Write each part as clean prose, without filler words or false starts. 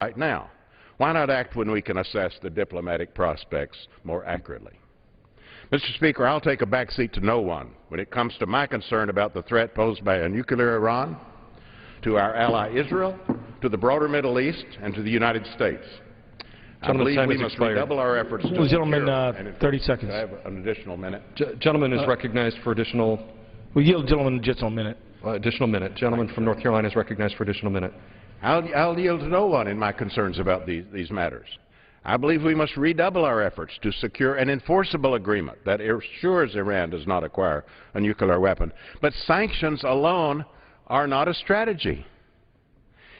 right now. Why not act when we can assess the diplomatic prospects more accurately? Mr. Speaker, I'll take a backseat to no one when it comes to my concern about the threat posed by a nuclear Iran to our ally Israel, to the broader Middle East, and to the United States. I believe we must redouble our efforts to gentlemen, 30 seconds. I have an additional minute. Gentleman is recognized for additional. We'll yield gentleman just a minute. Additional minute. Gentleman from North Carolina is recognized for additional minute. I'll yield to no one in my concerns about these matters. I believe we must redouble our efforts to secure an enforceable agreement that assures Iran does not acquire a nuclear weapon. But sanctions alone are not a strategy.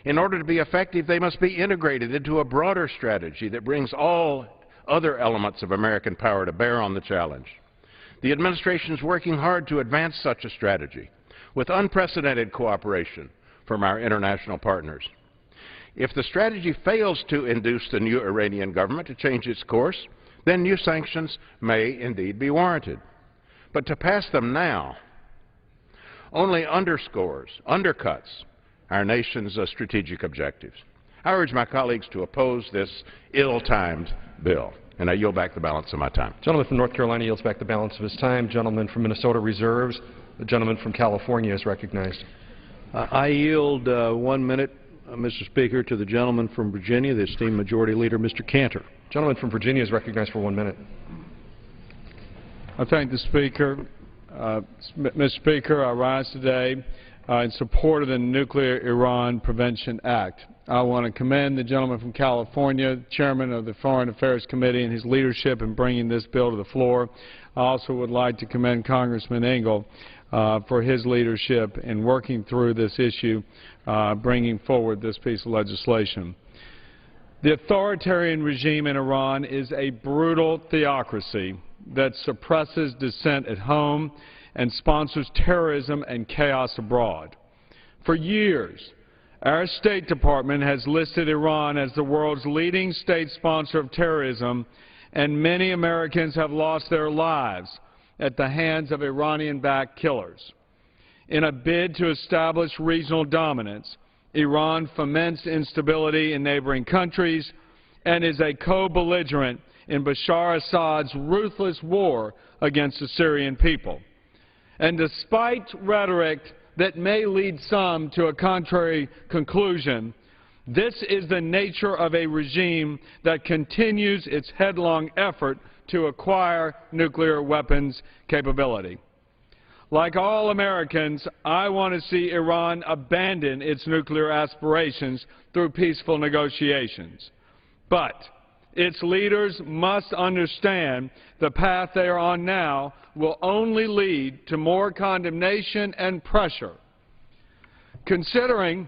In order to be effective, they must be integrated into a broader strategy that brings all other elements of American power to bear on the challenge. The administration is working hard to advance such a strategy with unprecedented cooperation from our international partners. If the strategy fails to induce the new Iranian government to change its course, then new sanctions may indeed be warranted. But to pass them now only undercuts our nation's strategic objectives. I urge my colleagues to oppose this ill-timed bill, and I yield back the balance of my time. Gentleman from North Carolina yields back the balance of his time. Gentleman from Minnesota reserves. The gentleman from California is recognized. I yield 1 minute, Mr. Speaker, to the gentleman from Virginia, the esteemed Majority Leader, Mr. Cantor. Gentleman from Virginia is recognized for 1 minute. I thank the Speaker. Mr. Speaker, I rise today in support of the Nuclear Iran Prevention Act. I want to commend the gentleman from California, Chairman of the Foreign Affairs Committee, and his leadership in bringing this bill to the floor. I also would like to commend Congressman Engel for his leadership in working through this issue, bringing forward this piece of legislation. The authoritarian regime in Iran is a brutal theocracy that suppresses dissent at home and sponsors terrorism and chaos abroad. For years, our State Department has listed Iran as the world's leading state sponsor of terrorism, and many Americans have lost their lives at the hands of Iranian-backed killers. In a bid to establish regional dominance, Iran foments instability in neighboring countries and is a co-belligerent in Bashar Assad's ruthless war against the Syrian people. And despite rhetoric that may lead some to a contrary conclusion, this is the nature of a regime that continues its headlong effort to acquire nuclear weapons capability. Like all Americans, I want to see Iran abandon its nuclear aspirations through peaceful negotiations. But its leaders must understand the path they are on now will only lead to more condemnation and pressure. Considering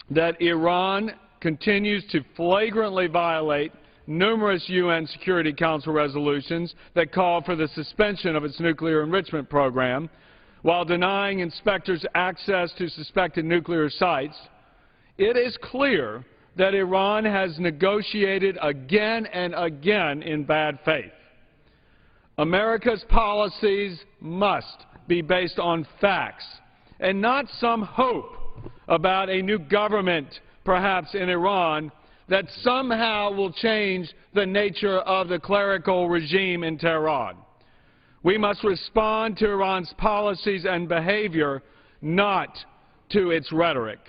that Iran continues to flagrantly violate numerous UN Security Council resolutions that call for the suspension of its nuclear enrichment program, while denying inspectors access to suspected nuclear sites, it is clear that Iran has negotiated again and again in bad faith. America's policies must be based on facts and not some hope about a new government, perhaps in Iran, that somehow will change the nature of the clerical regime in Tehran. We must respond to Iran's policies and behavior, not to its rhetoric.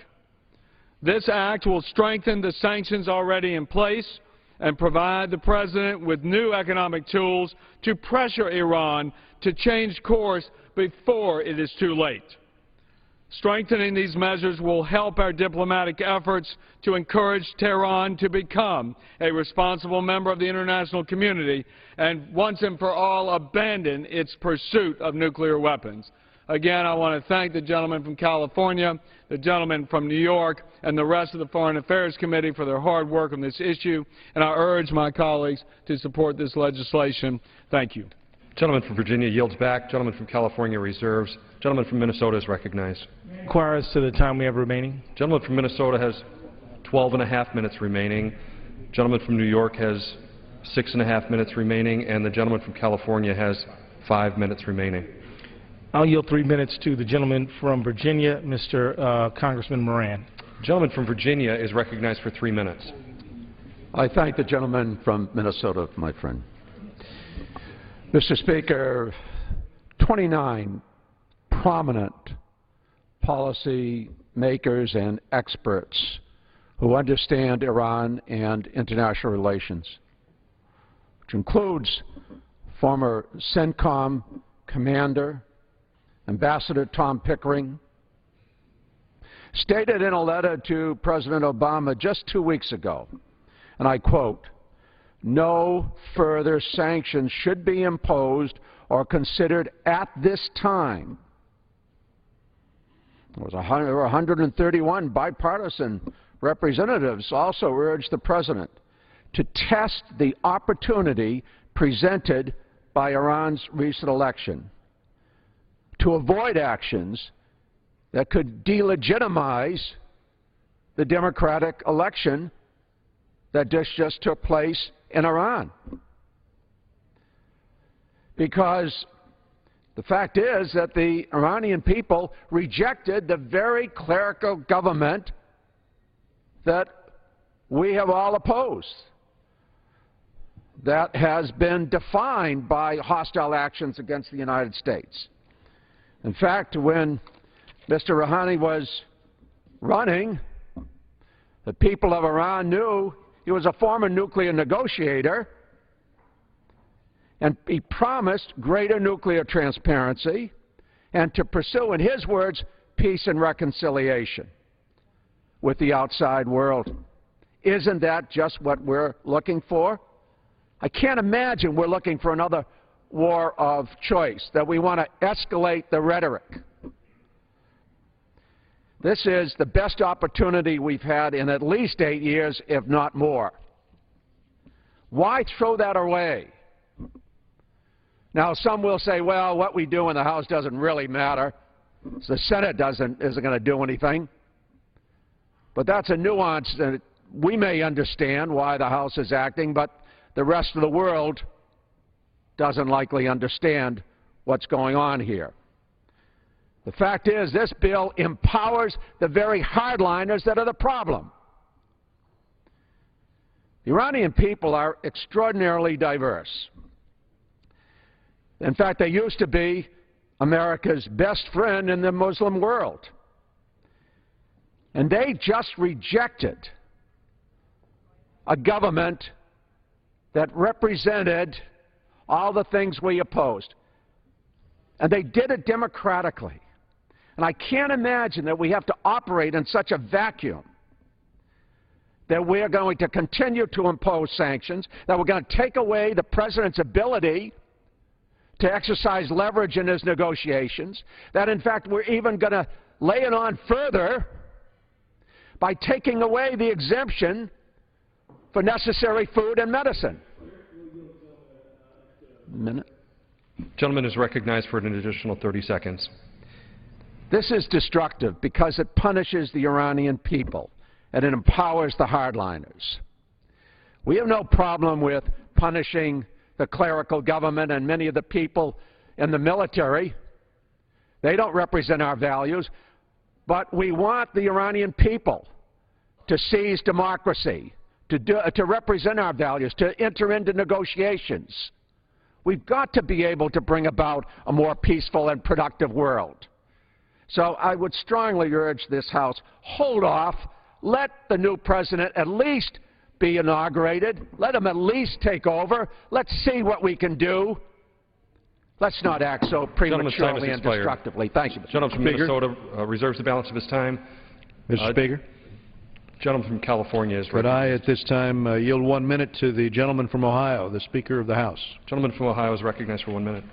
This act will strengthen the sanctions already in place and provide the President with new economic tools to pressure Iran to change course before it is too late. Strengthening these measures will help our diplomatic efforts to encourage Tehran to become a responsible member of the international community and once and for all abandon its pursuit of nuclear weapons. Again, I want to thank the gentleman from California, the gentleman from New York, and the rest of the Foreign Affairs Committee for their hard work on this issue, and I urge my colleagues to support this legislation. Thank you. Gentleman from Virginia yields back. Gentleman from California reserves. Gentleman from Minnesota is recognized. Inquire as to the time we have remaining. Gentleman from Minnesota has 12.5 minutes remaining. Gentleman from New York has 6.5 minutes remaining, and the gentleman from California has 5 minutes remaining. I'll yield 3 minutes to the gentleman from Virginia, Mr. Congressman Moran. The gentleman from Virginia is recognized for 3 minutes. I thank the gentleman from Minnesota, my friend. Mr. Speaker, 29 prominent policy makers and experts who understand Iran and international relations, which includes former CENTCOM commander, Ambassador Tom Pickering, stated in a letter to President Obama just 2 weeks ago, and I quote, "No further sanctions should be imposed or considered at this time." There were 131 bipartisan representatives also urged the President to test the opportunity presented by Iran's recent election to avoid actions that could delegitimize the democratic election that just took place in Iran. Because the fact is that the Iranian people rejected the very clerical government that we have all opposed, that has been defined by hostile actions against the United States. In fact, when Mr. Rouhani was running, the people of Iran knew he was a former nuclear negotiator, and he promised greater nuclear transparency and to pursue, in his words, peace and reconciliation with the outside world. Isn't that just what we're looking for? I can't imagine we're looking for another war of choice, that we want to escalate the rhetoric. This is the best opportunity we've had in at least 8 years, if not more. Why throw that away? Now, some will say, well, what we do in the House doesn't really matter. The Senate isn't going to do anything. But that's a nuance that we may understand why the House is acting, but the rest of the world doesn't likely understand what's going on here. The fact is, this bill empowers the very hardliners that are the problem. The Iranian people are extraordinarily diverse. In fact, they used to be America's best friend in the Muslim world. And they just rejected a government that represented all the things we opposed. And they did it democratically. And I can't imagine that we have to operate in such a vacuum, that we're going to continue to impose sanctions, that we're going to take away the President's ability to exercise leverage in his negotiations, that in fact we're even going to lay it on further by taking away the exemption for necessary food and medicine. Minute. Gentleman is recognized for an additional 30 seconds. This is destructive because it punishes the Iranian people and it empowers the hardliners. We have no problem with punishing the clerical government and many of the people in the military. They don't represent our values, but we want the Iranian people to seize democracy, to represent our values, to enter into negotiations. We've got to be able to bring about a more peaceful and productive world. So I would strongly urge this House, hold off, let the new president at least be inaugurated, let him at least take over, let's see what we can do. Let's not act so prematurely and destructively. Thank you, Mr. Gentleman from Minnesota reserves the balance of his time. Mr. Speaker. Gentleman from California is Could I at this time yield 1 minute to the gentleman from Ohio, the Speaker of the House? Gentleman from Ohio is recognized for 1 minute.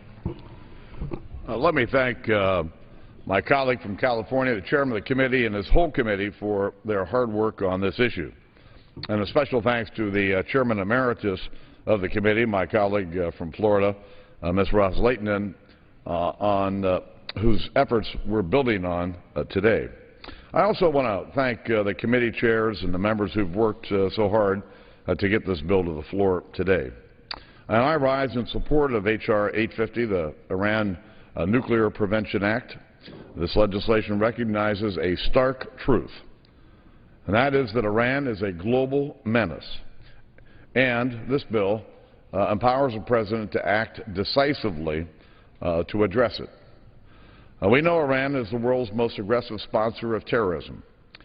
Let me thank my colleague from California, the chairman of the committee, and his whole committee for their hard work on this issue. And a special thanks to the chairman emeritus of the committee, my colleague from Florida, Ms. Ros-Lehtinen, on whose efforts we're building on today. I also want to thank the committee chairs and the members who've worked so hard to get this bill to the floor today. And I rise in support of H.R. 850, the Iran Nuclear Prevention Act. This legislation recognizes a stark truth. and that is that Iran is a global menace. And this bill empowers the President to act decisively to address it. We know Iran is the world's most aggressive sponsor of terrorism,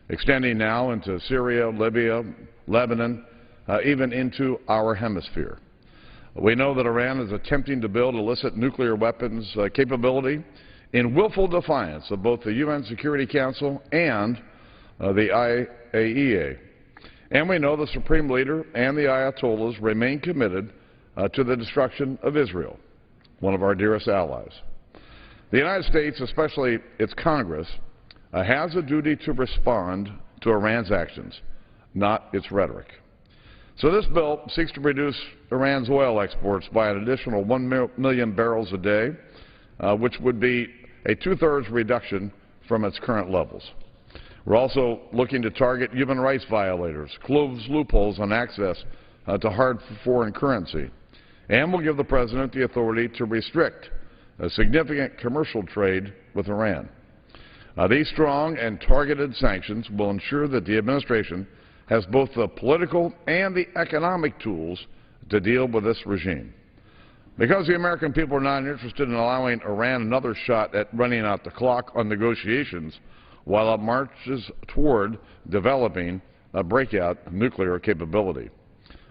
extending now into Syria, Libya, Lebanon, even into our hemisphere. We know that Iran is attempting to build illicit nuclear weapons capability in willful defiance of both the UN Security Council and the IAEA. And we know the Supreme Leader and the Ayatollahs remain committed to the destruction of Israel, one of our dearest allies. The United States, especially its Congress, has a duty to respond to Iran's actions, not its rhetoric. So this bill seeks to reduce Iran's oil exports by an additional 1 million barrels a day, which would be a two-thirds reduction from its current levels. We're also looking to target human rights violators, close loopholes on access to hard foreign currency, and will give the President the authority to restrict a significant commercial trade with Iran. These strong and targeted sanctions will ensure that the administration has both the political and the economic tools to deal with this regime. Because the American people are not interested in allowing Iran another shot at running out the clock on negotiations while it marches toward developing a breakout nuclear capability.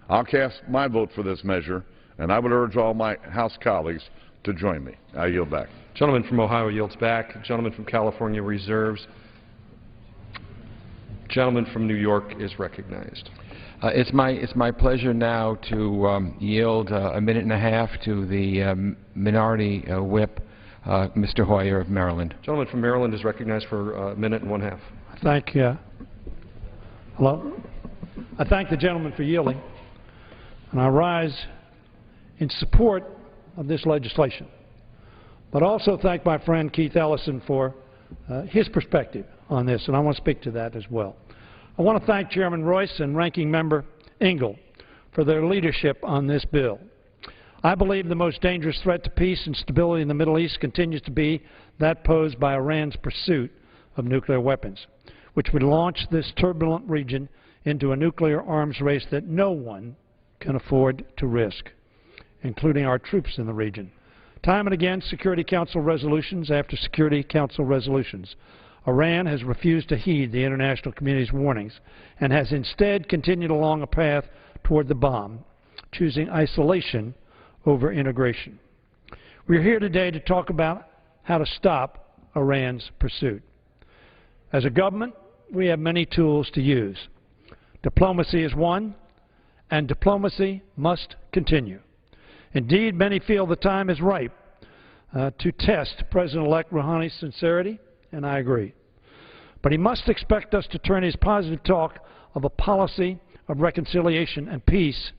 I'll cast my vote for this measure, and I would urge all my House colleagues to join me. I yield back. Gentleman from Ohio yields back. Gentleman from California reserves. Gentleman from New York is recognized. It's my pleasure now to yield a minute and a half to the minority whip, Mr. Hoyer of Maryland. Gentleman from Maryland is recognized for a minute and one-half. Hello? I thank the gentleman for yielding, and I rise in support of this legislation, but also thank my friend Keith Ellison for his perspective on this, and I want to speak to that as well. I want to thank Chairman Royce and Ranking Member Engel for their leadership on this bill. I believe the most dangerous threat to peace and stability in the Middle East continues to be that posed by Iran's pursuit of nuclear weapons, which would launch this turbulent region into a nuclear arms race that no one can afford to risk, including our troops in the region. Time and again, Security Council resolutions after Security Council resolutions, Iran has refused to heed the international community's warnings and has instead continued along a path toward the bomb, choosing isolation over integration. We're here today to talk about how to stop Iran's pursuit. As a government, we have many tools to use. Diplomacy is one, and diplomacy must continue. Indeed, many feel the time is ripe to test President-elect Rouhani's sincerity, and I agree. But he must expect us to turn his positive talk of a policy of reconciliation and peace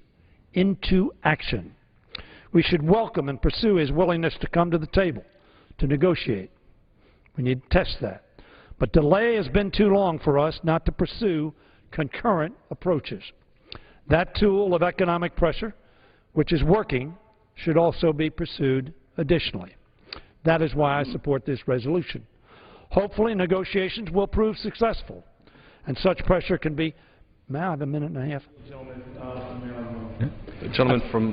into action. We should welcome and pursue his willingness to come to the table, to negotiate. We need to test that. But delay has been too long for us not to pursue concurrent approaches. That tool of economic pressure, which is working, should also be pursued additionally. That is why I support this resolution. Hopefully, negotiations will prove successful, and such pressure can be... May I have a minute and a half? The gentleman from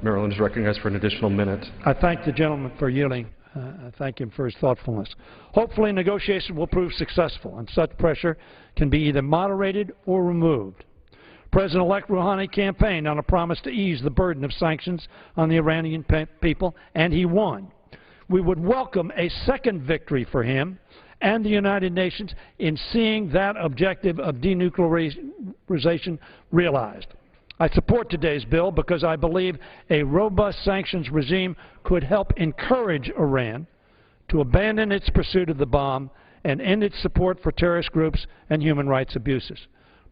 Maryland is recognized for an additional minute. I thank the gentleman for yielding. I thank him for his thoughtfulness. Hopefully, negotiations will prove successful, and such pressure can be either moderated or removed. President-elect Rouhani campaigned on a promise to ease the burden of sanctions on the Iranian people, and he won. We would welcome a second victory for him and the United Nations in seeing that objective of denuclearization realized. I support today's bill because I believe a robust sanctions regime could help encourage Iran to abandon its pursuit of the bomb and end its support for terrorist groups and human rights abuses.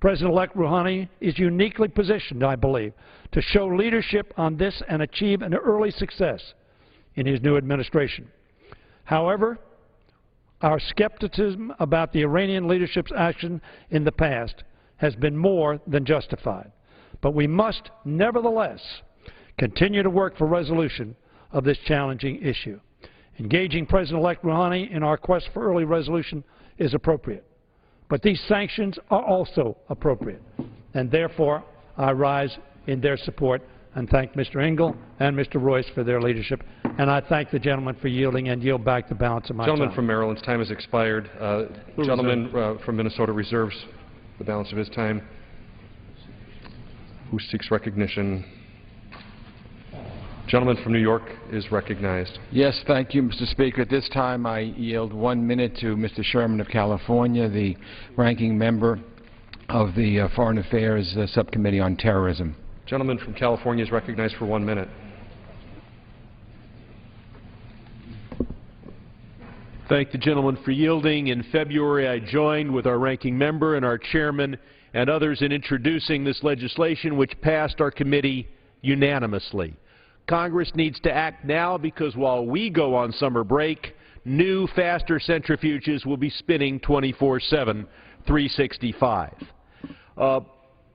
President-elect Rouhani is uniquely positioned, I believe, to show leadership on this and achieve an early success in his new administration. However, our skepticism about the Iranian leadership's action in the past has been more than justified. But we must, nevertheless, continue to work for resolution of this challenging issue. Engaging President-elect Rouhani in our quest for early resolution is appropriate. But these sanctions are also appropriate, and therefore I rise in their support and thank Mr. Engel and Mr. Royce for their leadership, and I thank the gentleman for yielding and yield back the balance of my Gentleman time. from Maryland's time has expired. Gentleman from Minnesota reserves the balance of his time. Who seeks recognition? Gentleman from New York is recognized. Yes, thank you, Mr. Speaker. At this time, I yield 1 minute to Mr. Sherman of California, the ranking member of the Foreign Affairs Subcommittee on Terrorism. Gentleman from California is recognized for 1 minute. Thank the gentleman for yielding. In February, I joined with our ranking member and our chairman and others in introducing this legislation, which passed our committee unanimously. Congress needs to act now because while we go on summer break, new, faster centrifuges will be spinning 24/7, 365.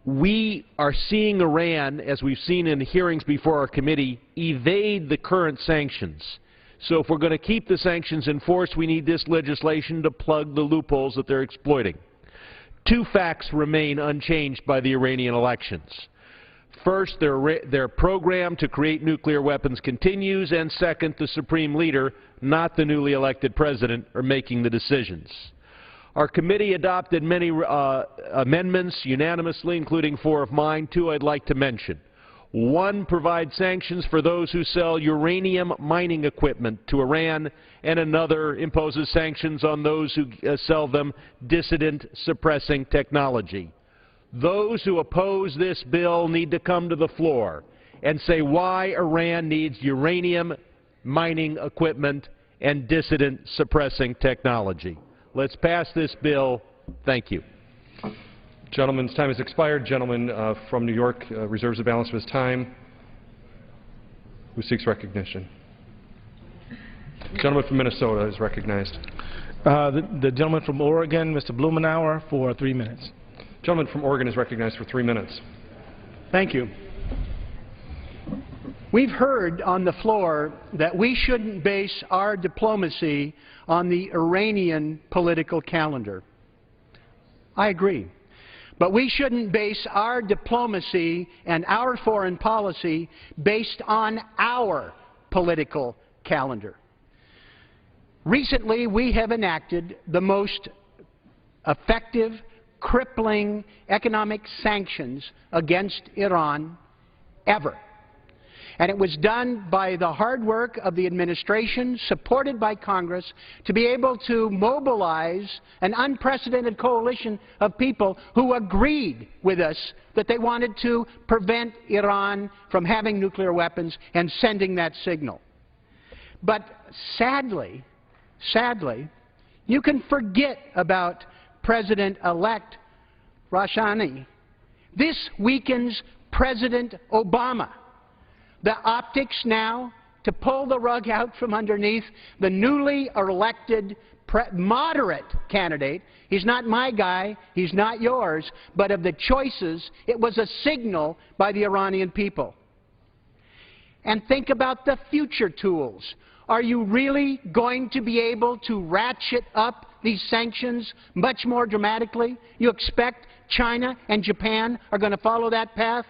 We are seeing Iran, as we've seen in the hearings before our committee, evade the current sanctions. So if we're going to keep the sanctions in force, we need this legislation to plug the loopholes that they're exploiting. Two facts remain unchanged by the Iranian elections. First, their program to create nuclear weapons continues, and second, the supreme leader, not the newly elected president, are making the decisions. Our committee adopted many amendments unanimously, including 4 of mine. 2 I'd like to mention. 1 provides sanctions for those who sell uranium mining equipment to Iran, and another imposes sanctions on those who sell them dissident-suppressing technology. Those who oppose this bill need to come to the floor and say why Iran needs uranium mining equipment and dissident-suppressing technology. Let's pass this bill. Thank you. Gentleman's time has expired. Gentleman from New York reserves the balance of his time. Who seeks recognition? Gentleman from Minnesota is recognized. The gentleman from Oregon, Mr. Blumenauer, for 3 minutes. Gentleman from Oregon is recognized for 3 minutes. Thank you. We've heard on the floor that we shouldn't base our diplomacy on the Iranian political calendar. I agree. But we shouldn't base our diplomacy and our foreign policy based on our political calendar. Recently, we have enacted the most effective, crippling economic sanctions against Iran ever. And it was done by the hard work of the administration, supported by Congress, to be able to mobilize an unprecedented coalition of people who agreed with us that they wanted to prevent Iran from having nuclear weapons and sending that signal. But sadly, you can forget about President-elect Rouhani. This weakens President Obama. The optics now to pull the rug out from underneath the newly elected moderate candidate. He's not my guy, he's not yours, but of the choices, it was a signal by the Iranian people. And think about the future tools. Are you really going to be able to ratchet up these sanctions much more dramatically? You expect China and Japan are going to follow that path?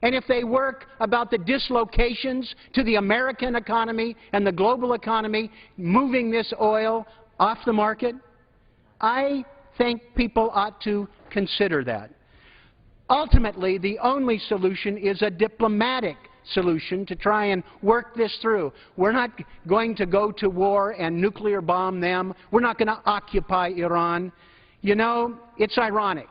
And if they work about the dislocations to the American economy and the global economy, moving this oil off the market, I think people ought to consider that. Ultimately, the only solution is a diplomatic solution to try and work this through. We're not going to go to war and nuclear bomb them. We're not going to occupy Iran. You know, it's ironic.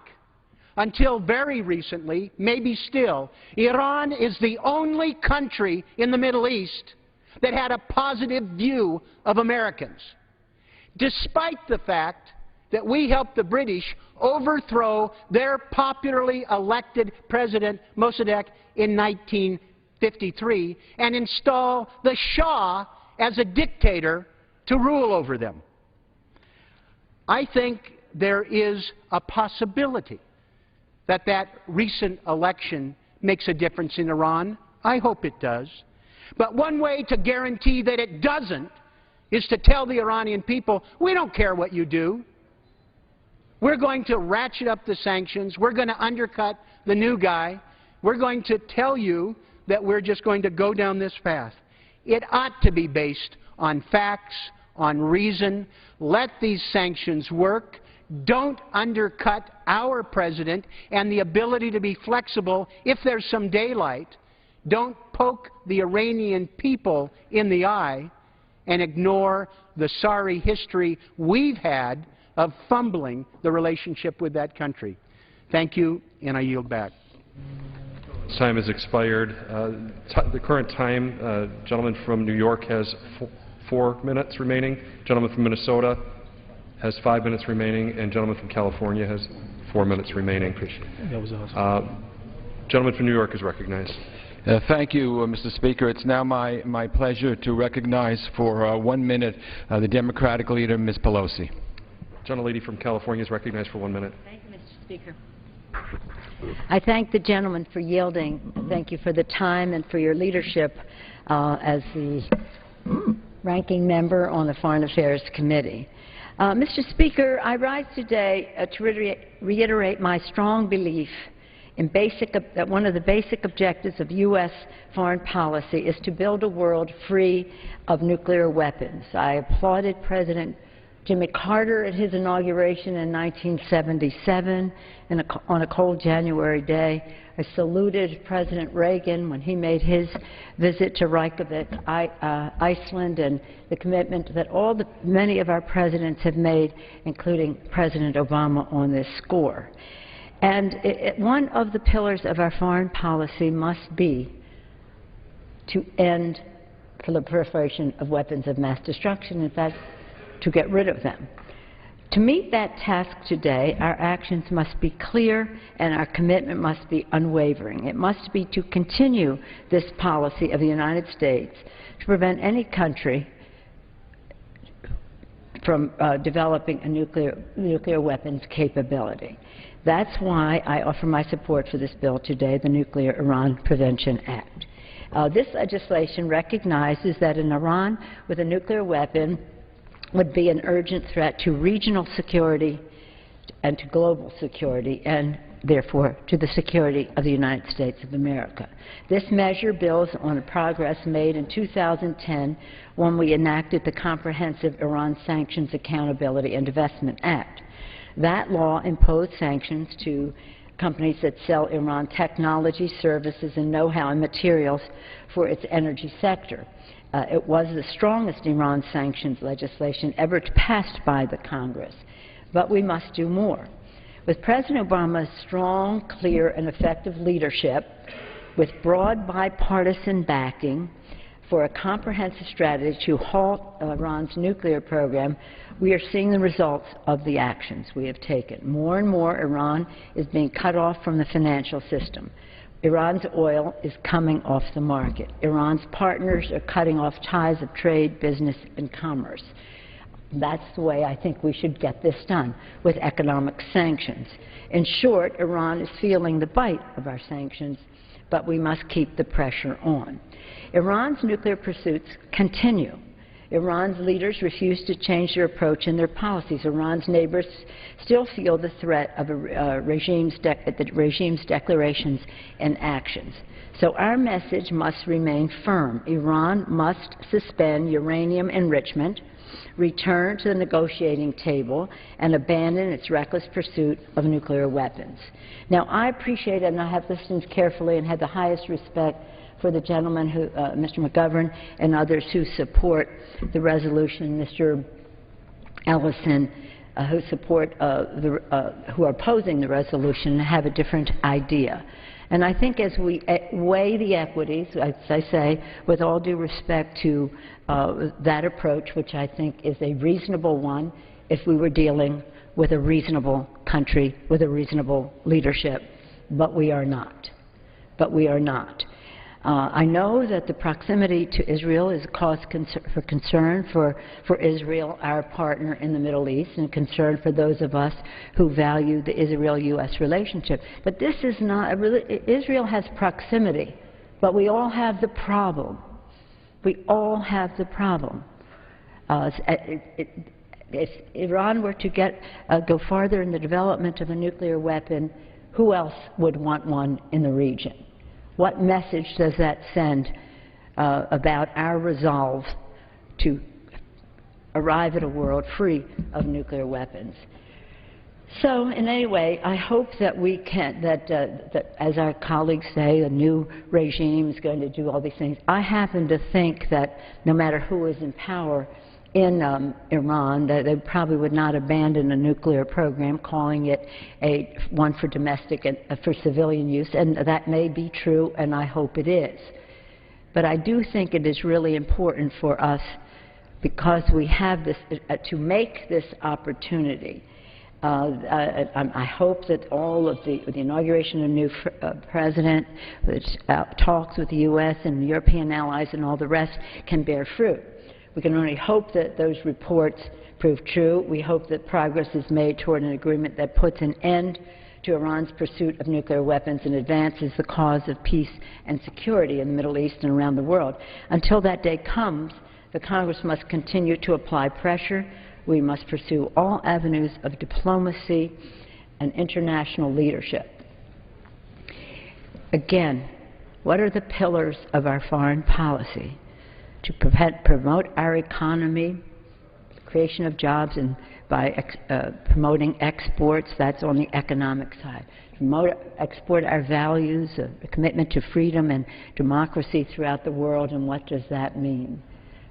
Until very recently, maybe still, Iran is the only country in the Middle East that had a positive view of Americans, despite the fact that we helped the British overthrow their popularly elected president, Mossadegh, in 1953 and install the Shah as a dictator to rule over them. I think there is a possibility that recent election makes a difference in Iran. I hope it does. But one way to guarantee that it doesn't is to tell the Iranian people, we don't care what you do. We're going to ratchet up the sanctions. We're going to undercut the new guy. We're going to tell you that we're just going to go down this path. It ought to be based on facts, on reason. Let these sanctions work. Don't undercut our president and the ability to be flexible if there's some daylight. Don't poke the Iranian people in the eye and ignore the sorry history we've had of fumbling the relationship with that country. Thank you, and I yield back. Time has expired. The current time, gentleman from New York has 4 minutes remaining. Gentleman from Minnesota has 5 minutes remaining, and gentleman from California has 4 minutes remaining. That was awesome. Gentleman from New York is recognized. Thank you, Mr. Speaker. It's now my pleasure to recognize for 1 minute the Democratic leader, Ms. Pelosi. Gentlelady from California is recognized for 1 minute. Thank you, Mr. Speaker. I thank the gentleman for yielding. Thank you for the time and for your leadership as the ranking member on the Foreign Affairs Committee. Mr. Speaker, I rise today to reiterate my strong belief in that one of the basic objectives of U.S. foreign policy is to build a world free of nuclear weapons. I applauded President Jimmy Carter at his inauguration in 1977 on a cold January day. I saluted President Reagan when he made his visit to Reykjavik, Iceland, and the commitment that many of our presidents have made, including President Obama, on this score. And one of the pillars of our foreign policy must be to end the proliferation of weapons of mass destruction, in fact, to get rid of them. To meet that task today, our actions must be clear and our commitment must be unwavering. It must be to continue this policy of the United States to prevent any country from developing a nuclear weapons capability. That's why I offer my support for this bill today, the Nuclear Iran Prevention Act. This legislation recognizes that an Iran with a nuclear weapon would be an urgent threat to regional security and to global security, and therefore to the security of the United States of America. This measure builds on the progress made in 2010 when we enacted the Comprehensive Iran Sanctions Accountability and Divestment Act. That law imposed sanctions to companies that sell Iran technology, services, and know-how and materials for its energy sector. It was the strongest Iran sanctions legislation ever passed by the Congress. But we must do more. With President Obama's strong, clear, and effective leadership, with broad bipartisan backing for a comprehensive strategy to halt Iran's nuclear program, we are seeing the results of the actions we have taken. More and more, Iran is being cut off from the financial system. Iran's oil is coming off the market. Iran's partners are cutting off ties of trade, business, and commerce. That's the way I think we should get this done, with economic sanctions. In short, Iran is feeling the bite of our sanctions, but we must keep the pressure on. Iran's nuclear pursuits continue. Iran's leaders refuse to change their approach and their policies. Iran's neighbors still feel the threat of the regime's declarations and actions. So our message must remain firm. Iran must suspend uranium enrichment, return to the negotiating table, and abandon its reckless pursuit of nuclear weapons. Now, I appreciate and I have listened carefully and had the highest respect for the gentleman, Mr. McGovern, and others who support the resolution, Mr. Ellison, who are opposing the resolution, have a different idea. And I think as we weigh the equities, as I say, with all due respect to that approach, which I think is a reasonable one if we were dealing with a reasonable country, with a reasonable leadership, but we are not. But we are not. I know that the proximity to Israel is a cause for concern for Israel, our partner in the Middle East, and concern for those of us who value the Israel-U.S. relationship. But this is not Israel has proximity, but we all have the problem. We all have the problem. if Iran were to go farther in the development of a nuclear weapon, who else would want one in the region? What message does that send about our resolve to arrive at a world free of nuclear weapons? So, in any way, I hope that we can, that as our colleagues say, a new regime is going to do all these things. I happen to think that no matter who is in power in Iran, that they probably would not abandon a nuclear program, calling it one for domestic and for civilian use, and that may be true, and I hope it is. But I do think it is really important for us, because we have this, to make this opportunity. I hope that all of the inauguration of a new president, which talks with the U.S. and European allies and all the rest, can bear fruit. We can only hope that those reports prove true. We hope that progress is made toward an agreement that puts an end to Iran's pursuit of nuclear weapons and advances the cause of peace and security in the Middle East and around the world. Until that day comes, the Congress must continue to apply pressure. We must pursue all avenues of diplomacy and international leadership. Again, what are the pillars of our foreign policy? To promote our economy, creation of jobs, and by promoting exports, that's on the economic side. Export our values, a commitment to freedom and democracy throughout the world, and what does that mean?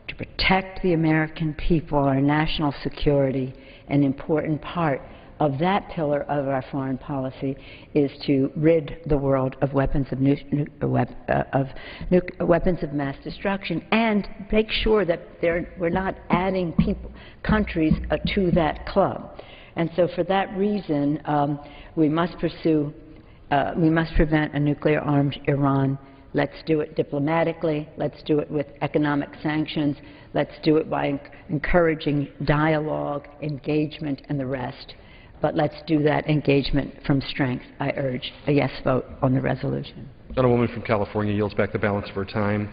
To protect the American people, our national security. An important part of that pillar of our foreign policy is to rid the world of weapons of mass destruction, and make sure that we're not adding countries to that club. And so, for that reason, we must prevent a nuclear-armed Iran. Let's do it diplomatically. Let's do it with economic sanctions. Let's do it by encouraging dialogue, engagement, and the rest. But let's do that engagement from strength. I urge a yes vote on the resolution. Gentlewoman from California yields back the balance of her time.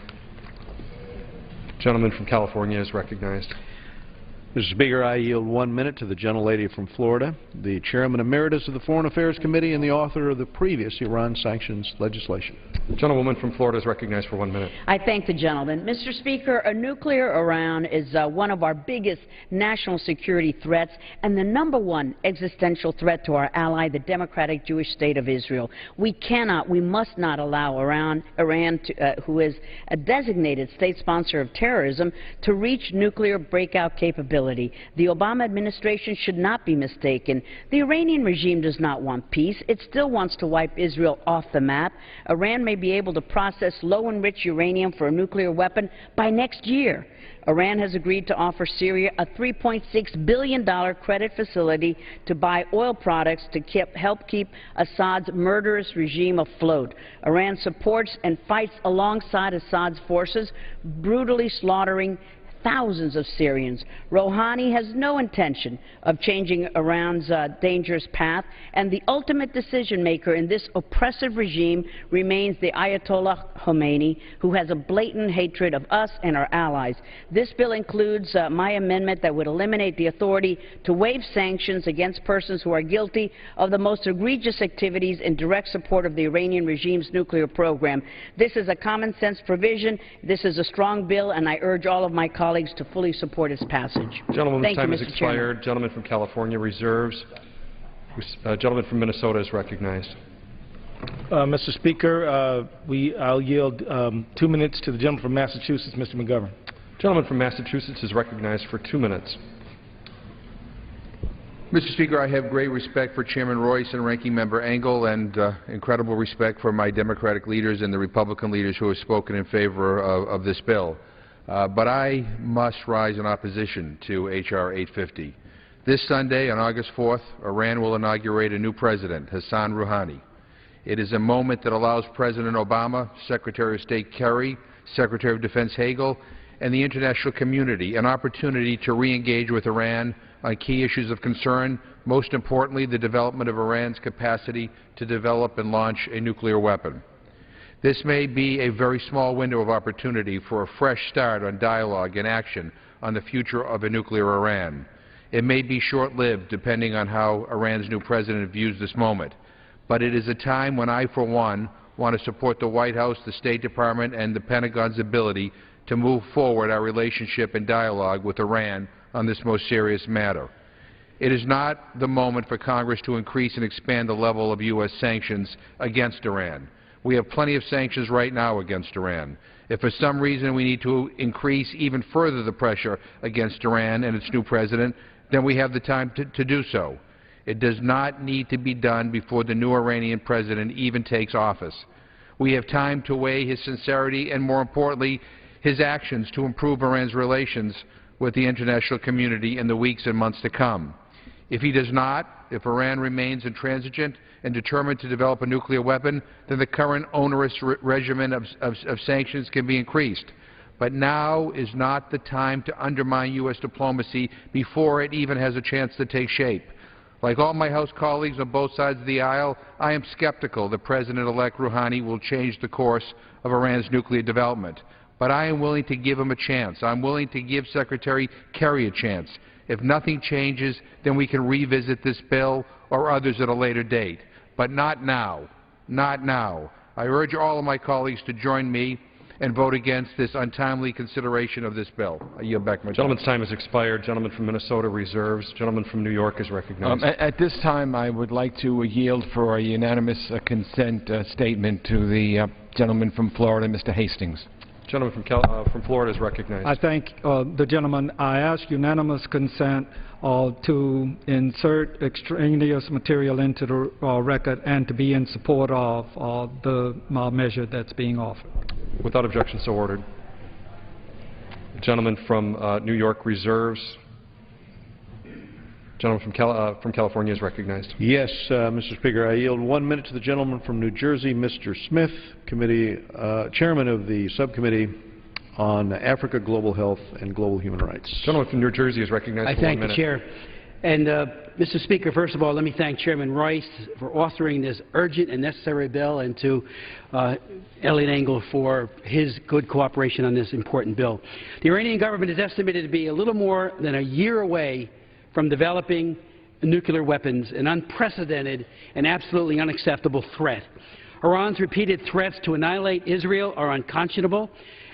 Gentleman from California is recognized. Mr. Speaker, I yield 1 minute to the gentlelady from Florida, the Chairman Emeritus of the Foreign Affairs Committee and the author of the previous Iran sanctions legislation. The gentlewoman from Florida is recognized for 1 minute. I thank the gentleman. Mr. Speaker, a nuclear Iran is one of our biggest national security threats and the #1 existential threat to our ally, the Democratic Jewish State of Israel. We must not allow Iran who is a designated state sponsor of terrorism, to reach nuclear breakout capability. The Obama administration should not be mistaken. The Iranian regime does not want peace. It still wants to wipe Israel off the map. Iran may be able to process low-enriched uranium for a nuclear weapon by next year. Iran has agreed to offer Syria a $3.6 billion credit facility to buy oil products to help keep Assad's murderous regime afloat. Iran supports and fights alongside Assad's forces, brutally slaughtering thousands of Syrians. Rouhani has no intention of changing Iran's dangerous path, and the ultimate decision-maker in this oppressive regime remains the Ayatollah Khomeini, who has a blatant hatred of us and our allies. This bill includes my amendment that would eliminate the authority to waive sanctions against persons who are guilty of the most egregious activities in direct support of the Iranian regime's nuclear program. This is a common-sense provision. This is a strong bill, and I urge all of my colleagues to fully support its passage. Gentleman's time has expired. Gentleman from California reserves. Gentleman from Minnesota is recognized. Mr. Speaker, I'll yield 2 minutes to the gentleman from Massachusetts, Mr. McGovern. Gentleman from Massachusetts is recognized for 2 minutes. Mr. Speaker, I have great respect for Chairman Royce and Ranking Member Engel, and incredible respect for my Democratic leaders and the Republican leaders who have spoken in favor of this bill. But I must rise in opposition to H.R. 850. This Sunday, on August 4th, Iran will inaugurate a new president, Hassan Rouhani. It is a moment that allows President Obama, Secretary of State Kerry, Secretary of Defense Hagel, and the international community an opportunity to re-engage with Iran on key issues of concern, most importantly the development of Iran's capacity to develop and launch a nuclear weapon. This may be a very small window of opportunity for a fresh start on dialogue and action on the future of a nuclear Iran. It may be short-lived, depending on how Iran's new president views this moment. But it is a time when I, for one, want to support the White House, the State Department, and the Pentagon's ability to move forward our relationship and dialogue with Iran on this most serious matter. It is not the moment for Congress to increase and expand the level of U.S. sanctions against Iran. We have plenty of sanctions right now against Iran. If for some reason we need to increase even further the pressure against Iran and its new president, then we have the time to do so. It does not need to be done before the new Iranian president even takes office. We have time to weigh his sincerity and, more importantly, his actions to improve Iran's relations with the international community in the weeks and months to come. If he does not, if Iran remains intransigent and determined to develop a nuclear weapon, then the current onerous regimen of sanctions can be increased. But now is not the time to undermine U.S. diplomacy before it even has a chance to take shape. Like all my House colleagues on both sides of the aisle, I am skeptical that President-elect Rouhani will change the course of Iran's nuclear development. But I am willing to give him a chance. I'm willing to give Secretary Kerry a chance. If nothing changes, then we can revisit this bill or others at a later date. But not now. Not now. I urge all of my colleagues to join me and vote against this untimely consideration of this bill. I yield back my time. Gentleman's time has expired. Gentleman from Minnesota reserves. Gentleman from New York is recognized. At this time, I would like to yield for a unanimous consent statement to the gentleman from Florida, Mr. Hastings. Gentleman from Florida is recognized. I thank the gentleman. I ask unanimous consent to insert extraneous material into the record and to be in support of the measure that's being offered. Without objection, so ordered. The gentleman from New York reserves. Gentleman from California is recognized. Yes, Mr. Speaker. I yield 1 minute to the gentleman from New Jersey, Mr. Smith, Chairman of the Subcommittee on Africa, Global Health, and Global Human Rights. Gentleman from New Jersey is recognized I for 1 thank minute. the Chair. And, Mr. Speaker, first of all, let me thank Chairman Royce for authoring this urgent and necessary bill, and to Eliot Engel for his good cooperation on this important bill. The Iranian government is estimated to be a little more than a year away from developing nuclear weapons, an unprecedented and absolutely unacceptable threat. Iran's repeated threats to annihilate Israel are unconscionable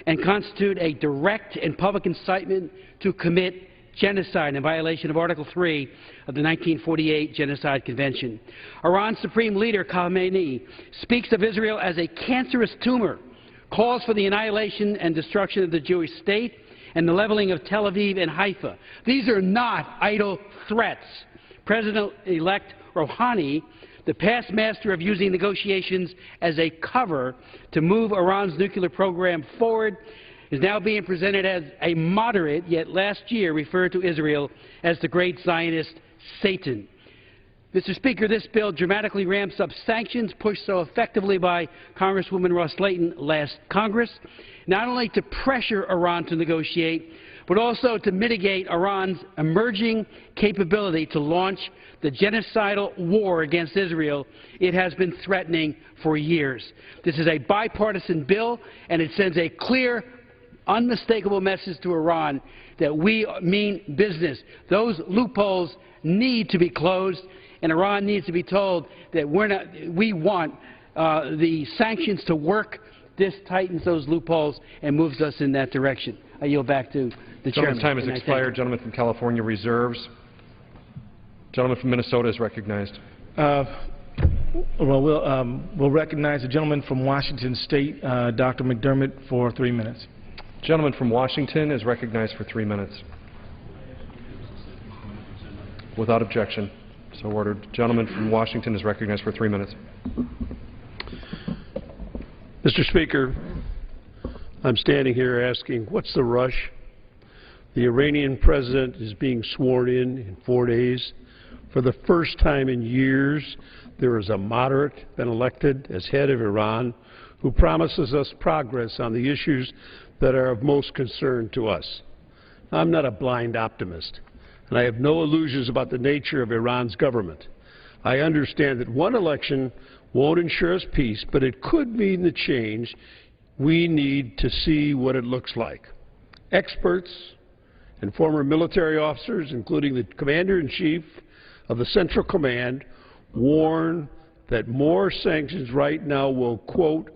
and constitute a direct and public incitement to commit genocide in violation of Article 3 of the 1948 Genocide Convention. Iran's Supreme Leader Khamenei speaks of Israel as a cancerous tumor, calls for the annihilation and destruction of the Jewish state, and the leveling of Tel Aviv and Haifa. These are not idle threats. President-elect Rouhani, the past master of using negotiations as a cover to move Iran's nuclear program forward, is now being presented as a moderate, yet last year referred to Israel as the great Zionist Satan. Mr. Speaker, this bill dramatically ramps up sanctions pushed so effectively by Congresswoman Ross-Layton last Congress, not only to pressure Iran to negotiate, but also to mitigate Iran's emerging capability to launch the genocidal war against Israel it has been threatening for years. This is a bipartisan bill, and it sends a clear, unmistakable message to Iran that we mean business. Those loopholes need to be closed, and Iran needs to be told that we want the sanctions to work. This tightens those loopholes and moves us in that direction. I yield back to the Chairman. Gentleman's time has expired. Gentleman from California reserves. Gentleman from Minnesota is recognized. We'll recognize the gentleman from Washington State, Dr. McDermott, for 3 minutes. Gentleman from Washington is recognized for 3 minutes. Without objection, so ordered. Gentleman from Washington is recognized for 3 minutes. Mr. Speaker, I'm standing here asking, what's the rush? The Iranian president is being sworn in 4 days. For the first time in years, there is a moderate been elected as head of Iran who promises us progress on the issues that are of most concern to us. I'm not a blind optimist, and I have no illusions about the nature of Iran's government. I understand that one election won't ensure us peace, but it could mean the change we need to see what it looks like. Experts and former military officers, including the Commander-in-Chief of the Central Command, warn that more sanctions right now will, quote,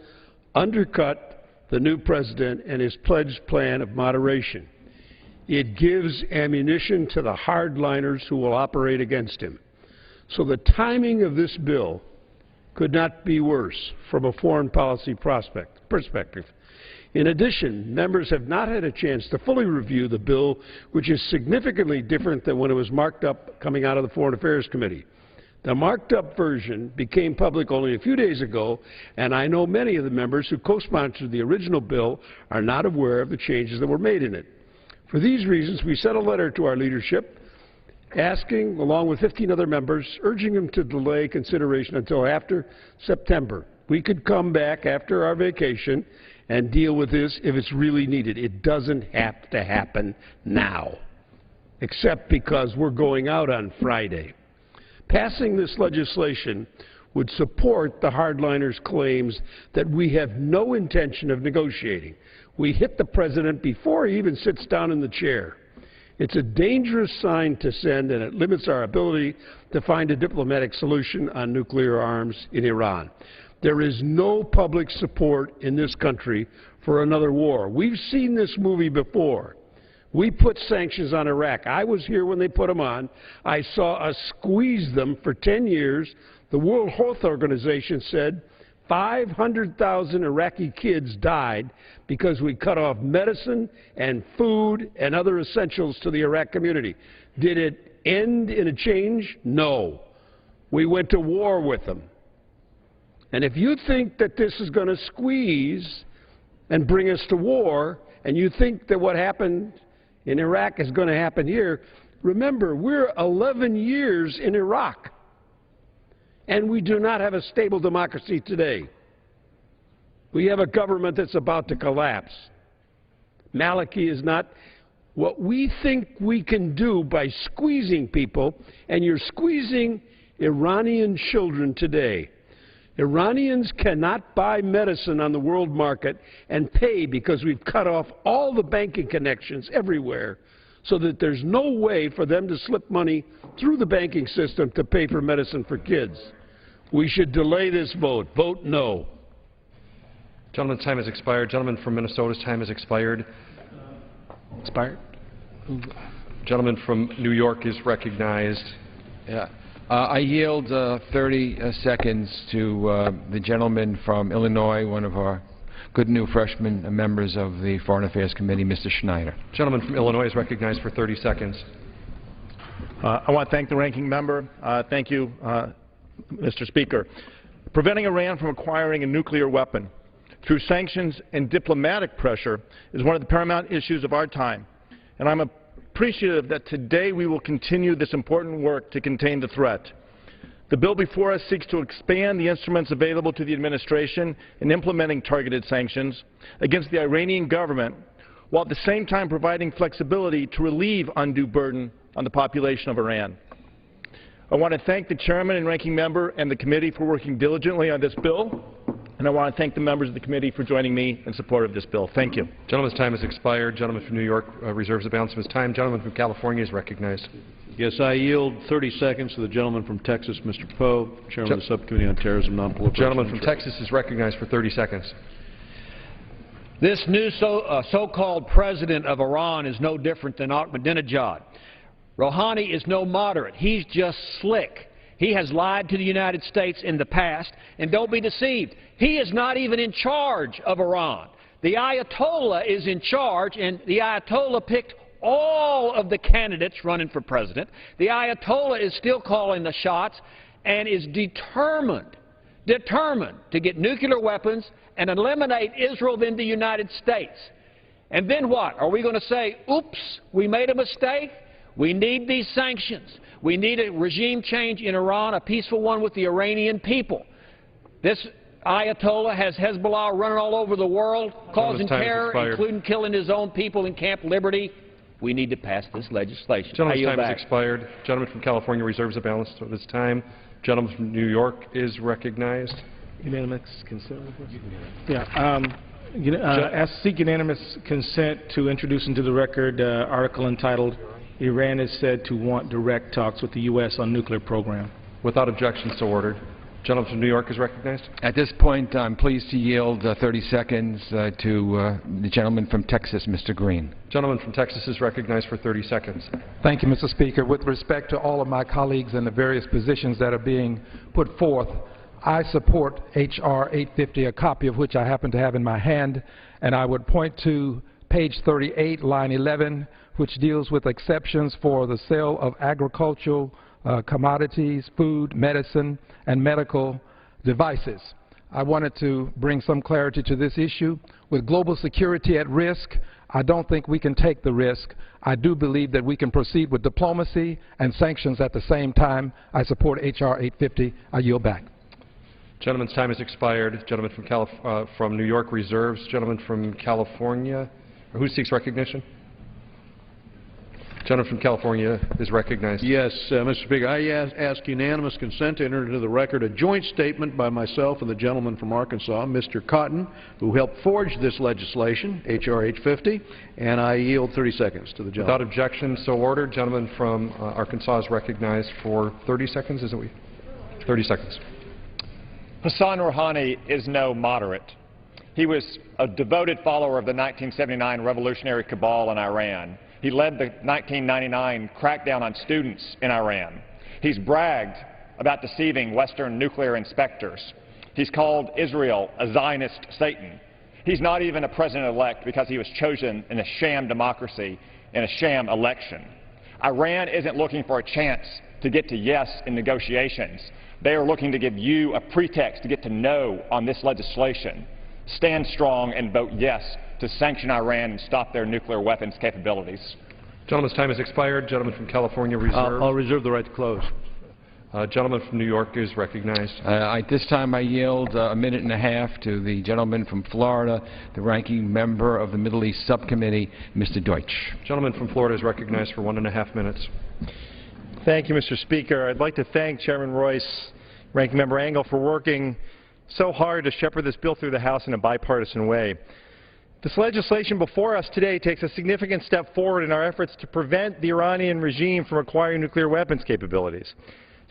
undercut the new president and his pledged plan of moderation. It gives ammunition to the hardliners who will operate against him. So the timing of this bill could not be worse from a foreign policy perspective. In addition, members have not had a chance to fully review the bill, which is significantly different than when it was marked up coming out of the Foreign Affairs Committee. The marked-up version became public only a few days ago, and I know many of the members who co-sponsored the original bill are not aware of the changes that were made in it. For these reasons, we sent a letter to our leadership asking, along with 15 other members, urging them to delay consideration until after September. We could come back after our vacation and deal with this if it's really needed. It doesn't have to happen now, except because we're going out on Friday. Passing this legislation would support the hardliners' claims that we have no intention of negotiating. We hit the president before he even sits down in the chair. It's a dangerous sign to send, and it limits our ability to find a diplomatic solution on nuclear arms in Iran. There is no public support in this country for another war. We've seen this movie before. We put sanctions on Iraq. I was here when they put them on. I saw us squeeze them for 10 years. The World Health Organization said 500,000 Iraqi kids died because we cut off medicine and food and other essentials to the Iraq community. Did it end in a change? No. We went to war with them. And if you think that this is going to squeeze and bring us to war, and you think that what happened in Iraq is going to happen here, remember, we're 11 years in Iraq, and we do not have a stable democracy today. We have a government that's about to collapse. Maliki is not what we think we can do by squeezing people, and you're squeezing Iranian children today. Iranians cannot buy medicine on the world market and pay because we've cut off all the banking connections everywhere so that there's no way for them to slip money through the banking system to pay for medicine for kids. We should delay this vote. Vote no. Gentleman's time has expired. Gentleman from Minnesota's time has expired. Expired? Gentleman from New York is recognized. Yeah. I yield 30 seconds to the gentleman from Illinois, one of our good new freshman members of the Foreign Affairs Committee, Mr. Schneider. Gentleman from Illinois is recognized for 30 seconds. I want to thank the ranking member. Thank you, Mr. Speaker. Preventing Iran from acquiring a nuclear weapon through sanctions and diplomatic pressure is one of the paramount issues of our time, and I'm appreciative that today we will continue this important work to contain the threat. The bill before us seeks to expand the instruments available to the administration in implementing targeted sanctions against the Iranian government, while at the same time providing flexibility to relieve undue burden on the population of Iran. I want to thank the chairman and ranking member and the committee for working diligently on this bill, and I want to thank the members of the committee for joining me in support of this bill. Thank you. Gentleman's time has expired. Gentleman from New York reserves the balance of his time. Gentleman from California is recognized. Yes, I yield 30 seconds to the gentleman from Texas, Mr. Poe, chairman of the Subcommittee on Terrorism, Nonproliferation. Gentleman from Texas is recognized for 30 seconds. This new so-called president of Iran is no different than Ahmadinejad. Rouhani is no moderate. He's just slick. He has lied to the United States in the past, and don't be deceived. He is not even in charge of Iran. The Ayatollah is in charge, and the Ayatollah picked all of the candidates running for president. The Ayatollah is still calling the shots and is determined to get nuclear weapons and eliminate Israel in the United States. And then what? Are we going to say, oops, we made a mistake? We need these sanctions. We need a regime change in Iran, a peaceful one with the Iranian people. This Ayatollah has Hezbollah running all over the world, causing terror, including killing his own people in Camp Liberty. We need to pass this legislation. Gentleman's time has expired. Gentleman from California reserves the balance of his time. Gentleman from New York is recognized. Unanimous consent? Yeah. Seek unanimous consent to introduce into the record article entitled, Iran is said to want direct talks with the U.S. on nuclear program. Without objection, so ordered. Gentleman from New York is recognized. At this point, I'm pleased to yield 30 seconds to the gentleman from Texas, Mr. Green. Gentleman from Texas is recognized for 30 seconds. Thank you, Mr. Speaker. With respect to all of my colleagues and the various positions that are being put forth, I support H.R. 850, a copy of which I happen to have in my hand, and I would point to page 38, line 11, which deals with exceptions for the sale of agricultural commodities, food, medicine, and medical devices. I wanted to bring some clarity to this issue. With global security at risk, I don't think we can take the risk. I do believe that we can proceed with diplomacy and sanctions at the same time. I support H.R. 850. I yield back. Gentleman's time has expired. Gentleman from New York reserves. Gentleman from California. Who seeks recognition? Gentleman from California is recognized. Yes, Mr. Speaker, I ask unanimous consent to enter into the record a joint statement by myself and the gentleman from Arkansas, Mr. Cotton, who helped forge this legislation, H.R. 850, and I yield 30 seconds to the gentleman. Without objection, so ordered. Gentleman from Arkansas is recognized for 30 seconds, isn't we? 30 seconds. Hassan Rouhani is no moderate. He was a devoted follower of the 1979 revolutionary cabal in Iran. He led the 1999 crackdown on students in Iran. He's bragged about deceiving Western nuclear inspectors. He's called Israel a Zionist Satan. He's not even a president-elect because he was chosen in a sham democracy in a sham election. Iran isn't looking for a chance to get to yes in negotiations. They are looking to give you a pretext to get to no on this legislation. Stand strong and vote yes to sanction Iran and stop their nuclear weapons capabilities. Gentleman's time has expired. Gentleman from California reserved. I'll reserve the right to close. Gentleman from New York is recognized. At this time, I yield a minute and a half to the gentleman from Florida, the ranking member of the Middle East Subcommittee, Mr. Deutsch. Gentleman from Florida is recognized for 1.5 minutes. Thank you, Mr. Speaker. I'd like to thank Chairman Royce, Ranking Member Engel, for working so hard to shepherd this bill through the House in a bipartisan way. This legislation before us today takes a significant step forward in our efforts to prevent the Iranian regime from acquiring nuclear weapons capabilities.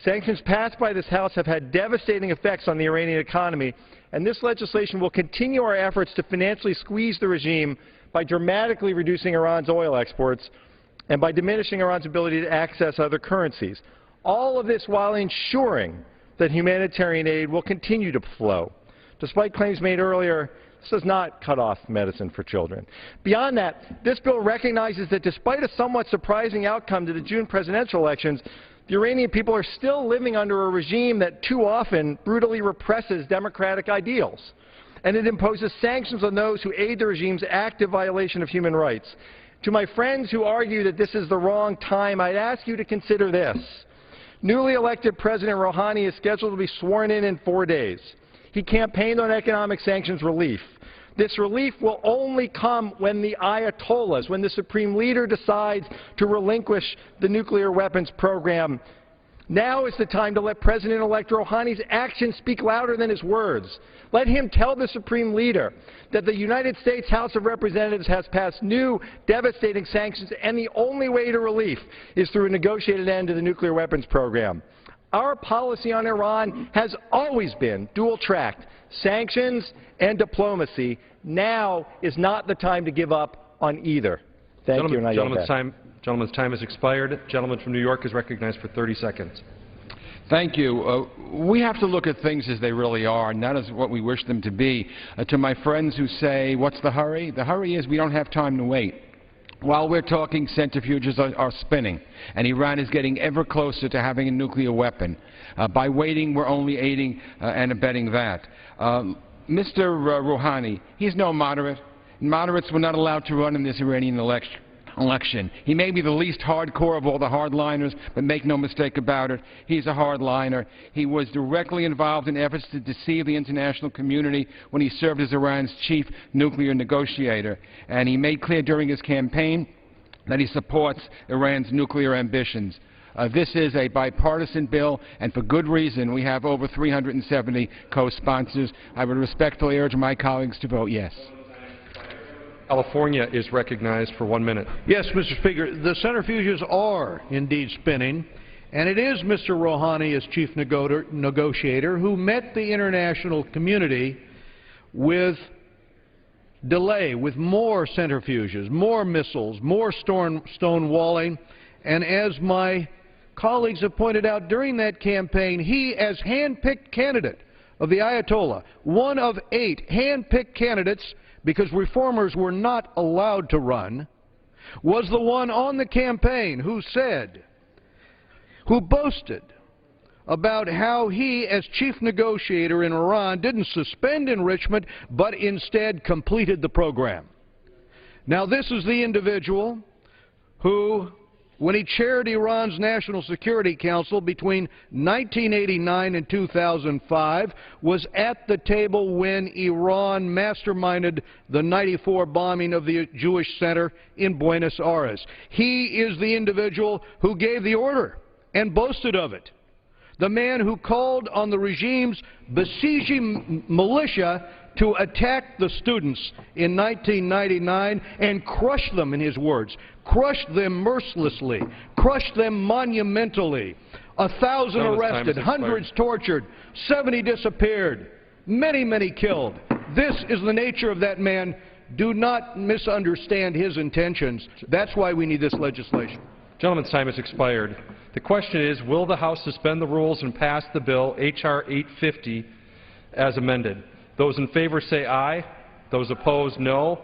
Sanctions passed by this House have had devastating effects on the Iranian economy, and this legislation will continue our efforts to financially squeeze the regime by dramatically reducing Iran's oil exports and by diminishing Iran's ability to access other currencies. All of this while ensuring that humanitarian aid will continue to flow. Despite claims made earlier, this does not cut off medicine for children. Beyond that, this bill recognizes that despite a somewhat surprising outcome to the June presidential elections, the Iranian people are still living under a regime that too often brutally represses democratic ideals. And it imposes sanctions on those who aid the regime's active violation of human rights. To my friends who argue that this is the wrong time, I'd ask you to consider this. Newly elected President Rouhani is scheduled to be sworn in 4 days. He campaigned on economic sanctions relief. This relief will only come when the Ayatollahs, when the Supreme Leader decides to relinquish the nuclear weapons program. Now is the time to let President-elect Rouhani's actions speak louder than his words. Let him tell the Supreme Leader that the United States House of Representatives has passed new, devastating sanctions, and the only way to relief is through a negotiated end to the nuclear weapons program. Our policy on Iran has always been dual-tracked, sanctions and diplomacy. Now is not the time to give up on either. Thank you, and I yield back. Gentleman's time has expired. Gentleman from New York is recognized for 30 seconds. Thank you. We have to look at things as they really are, not as what we wish them to be. To my friends who say, what's the hurry? The hurry is we don't have time to wait. While we're talking, centrifuges are spinning, and Iran is getting ever closer to having a nuclear weapon. By waiting, we're only aiding and abetting that. Mr. Rouhani, he's no moderate. Moderates were not allowed to run in this Iranian election. He may be the least hardcore of all the hardliners, but make no mistake about it, he's a hardliner. He was directly involved in efforts to deceive the international community when he served as Iran's chief nuclear negotiator. And he made clear during his campaign that he supports Iran's nuclear ambitions. This is a bipartisan bill, and for good reason. We have over 370 co-sponsors. I would respectfully urge my colleagues to vote yes. California is recognized for 1 minute. Yes, Mr. Speaker, the centrifuges are indeed spinning, and it is Mr. Rouhani as chief negotiator who met the international community with delay, with more centrifuges, more missiles, more stonewalling, and as my colleagues have pointed out during that campaign, he, as hand-picked candidate of the Ayatollah, one of 8 hand-picked candidates, because reformers were not allowed to run, was the one on the campaign who boasted about how he, as chief negotiator in Iran, didn't suspend enrichment, but instead completed the program. Now, this is the individual who, when he chaired Iran's National Security Council between 1989 and 2005, was at the table when Iran masterminded the '94 bombing of the Jewish Center in Buenos Aires. He is the individual who gave the order and boasted of it. The man who called on the regime's besieging militia to attack the students in 1999 and crush them, in his words, crush them mercilessly, crush them monumentally. 1,000 arrested, hundreds tortured, 70 disappeared, many, many killed. This is the nature of that man. Do not misunderstand his intentions. That's why we need this legislation. Gentleman's time has expired. The question is, will the House suspend the rules and pass the bill, H.R. 850, as amended? Those in favor say aye. Those opposed, no.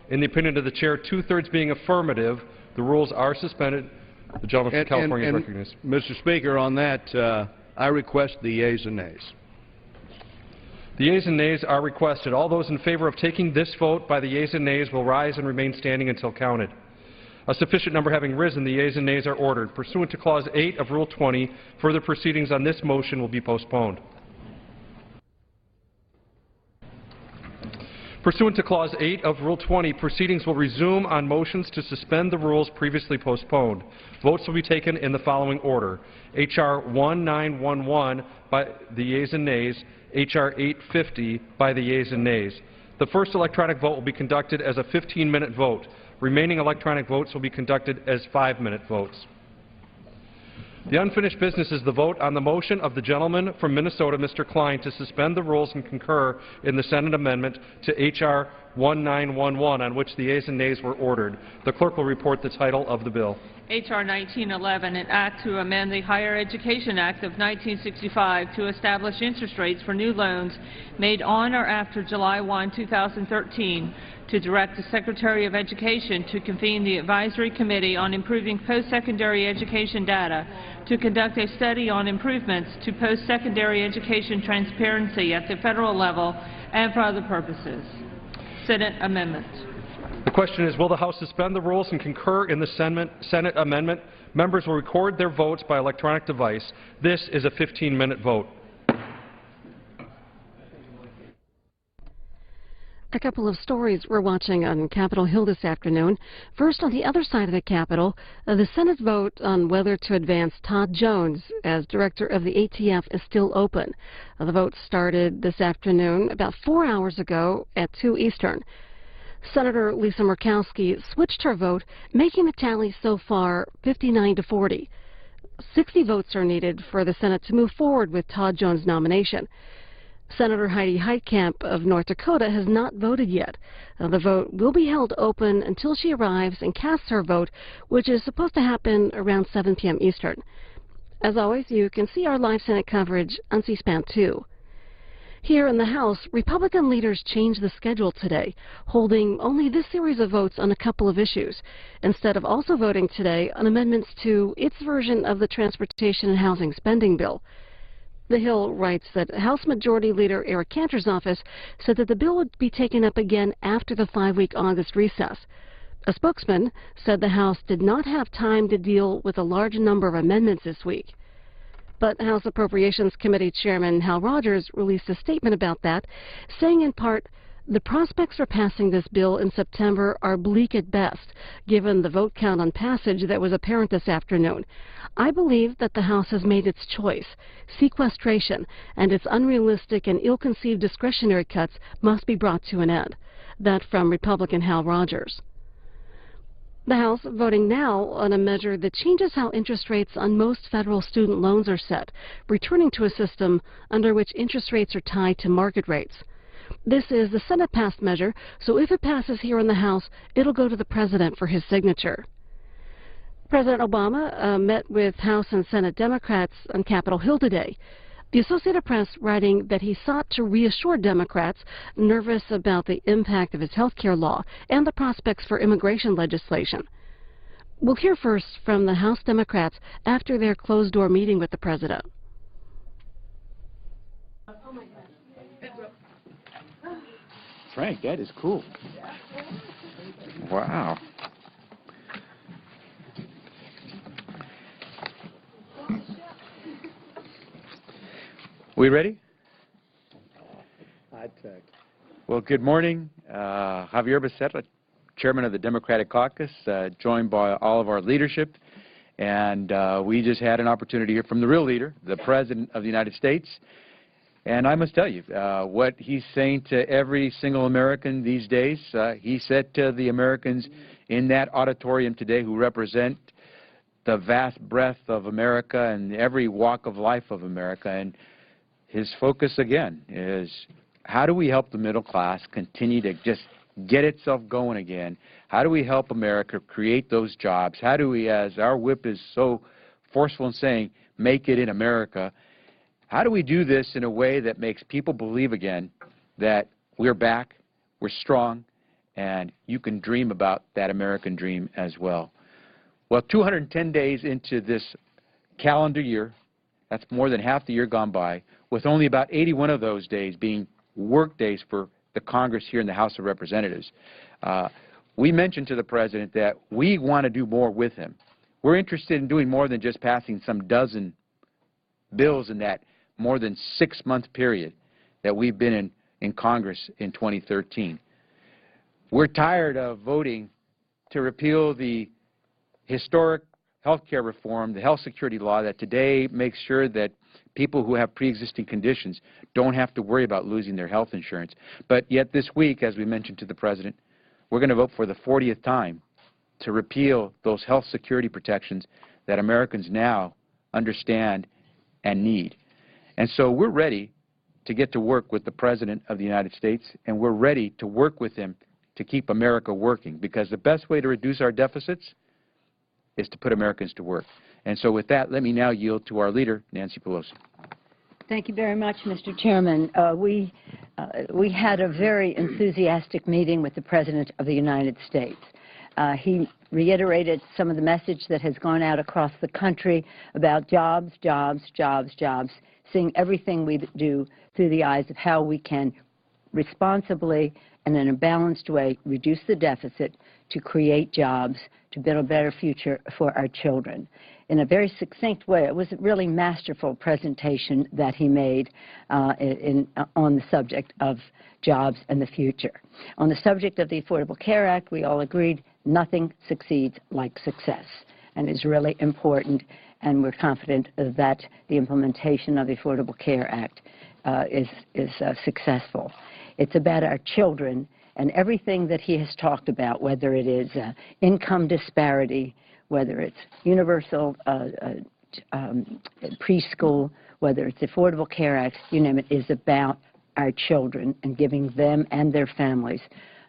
In the opinion of the Chair, 2/3 being affirmative, the rules are suspended. The gentleman from California is recognized. Mr. Speaker, on that, I request the yeas and nays. The yeas and nays are requested. All those in favor of taking this vote by the yeas and nays will rise and remain standing until counted. A sufficient number having risen, the yeas and nays are ordered. Pursuant to Clause 8 of Rule 20, further proceedings on this motion will be postponed. Pursuant to Clause 8 of Rule 20, proceedings will resume on motions to suspend the rules previously postponed. Votes will be taken in the following order: H.R. 1911 by the yeas and nays, H.R. 850 by the yeas and nays. The first electronic vote will be conducted as a 15-minute vote. Remaining electronic votes will be conducted as 5-minute votes. The unfinished business is the vote on the motion of the gentleman from Minnesota, Mr. Klein, to suspend the rules and concur in the Senate amendment to H.R. 1911, on which the yeas and nays were ordered. The clerk will report the title of the bill. H.R. 1911, an act to amend the Higher Education Act of 1965 to establish interest rates for new loans made on or after July 1, 2013, to direct the Secretary of Education to convene the Advisory Committee on Improving Post-Secondary Education Data to conduct a study on improvements to post-secondary education transparency at the federal level and for other purposes. Senate amendment. The question is, will the House suspend the rules and concur in the Senate amendment? Members will record their votes by electronic device. This is a 15-minute vote. A couple of stories we're watching on Capitol Hill this afternoon. First, on the other side of the Capitol, the Senate's vote on whether to advance Todd Jones as director of the ATF is still open. The vote started this afternoon about 4 hours ago at 2 Eastern. Senator Lisa Murkowski switched her vote, making the tally so far 59-40. 60 votes are needed for the Senate to move forward with Todd Jones' nomination. Senator Heidi Heitkamp of North Dakota has not voted yet. The vote will be held open until she arrives and casts her vote, which is supposed to happen around 7 p.m. Eastern. As always, you can see our live Senate coverage on C-SPAN 2. Here in the House, Republican leaders changed the schedule today, holding only this series of votes on a couple of issues, instead of also voting today on amendments to its version of the Transportation and Housing Spending Bill. The Hill writes that House Majority Leader Eric Cantor's office said that the bill would be taken up again after the 5-week August recess. A spokesman said the House did not have time to deal with a large number of amendments this week. But House Appropriations Committee Chairman Hal Rogers released a statement about that, saying in part, "The prospects for passing this bill in September are bleak at best, given the vote count on passage that was apparent this afternoon. I believe that the House has made its choice. Sequestration and its unrealistic and ill-conceived discretionary cuts must be brought to an end. that from Republican Hal Rogers. The House voting now on a measure that changes how interest rates on most federal student loans are set, returning to a system under which interest rates are tied to market rates. This is the Senate-passed measure, so if it passes here in the House, it'll go to the President for his signature. President Obama met with House and Senate Democrats on Capitol Hill today. The Associated Press writing that he sought to reassure Democrats nervous about the impact of his health care law and the prospects for immigration legislation. We'll hear first from the House Democrats after their closed-door meeting with the President. Frank, that is cool. Wow. We ready? Well, good morning. Javier Becerra, Chairman of the Democratic Caucus, joined by all of our leadership. And we just had an opportunity to hear from the real leader, the President of the United States. And I must tell you, what he's saying to every single American these days, he said to the Americans in that auditorium today who represent the vast breadth of America and every walk of life of America. And his focus, again, is how do we help the middle class continue to just get itself going again? How do we help America create those jobs? How do we, as our whip is so forceful in saying, make it in America, how do we do this in a way that makes people believe again that we're back, we're strong, and you can dream about that American dream as well? Well, 210 days into this calendar year, that's more than half the year gone by, with only about 81 of those days being work days for the Congress here in the House of Representatives. We mentioned to the President that we want to do more with him. We're interested in doing more than just passing some dozen bills in that more than 6-month period that we've been in Congress in 2013. We're tired of voting to repeal the historic health care reform, the health security law that today makes sure that people who have pre-existing conditions don't have to worry about losing their health insurance. But yet this week, as we mentioned to the President, we're going to vote for the 40th time to repeal those health security protections that Americans now understand and need. And so we're ready to get to work with the President of the United States, and we're ready to work with him to keep America working, because the best way to reduce our deficits is to put Americans to work. And so with that, let me now yield to our leader, Nancy Pelosi. Thank you very much, Mr. Chairman. We had a very enthusiastic meeting with the President of the United States. He reiterated some of the message that has gone out across the country about jobs, jobs, jobs, jobs, seeing everything we do through the eyes of how we can responsibly and in a balanced way reduce the deficit to create jobs, to build a better future for our children. In a very succinct way, it was a really masterful presentation that he made on the subject of jobs and the future. On the subject of the Affordable Care Act, we all agreed nothing succeeds like success, and is really important, and we're confident that the implementation of the Affordable Care Act is successful. It's about our children and everything that he has talked about, whether it is income disparity, whether it's universal preschool, whether it's the Affordable Care Act, you name it, is about our children and giving them and their families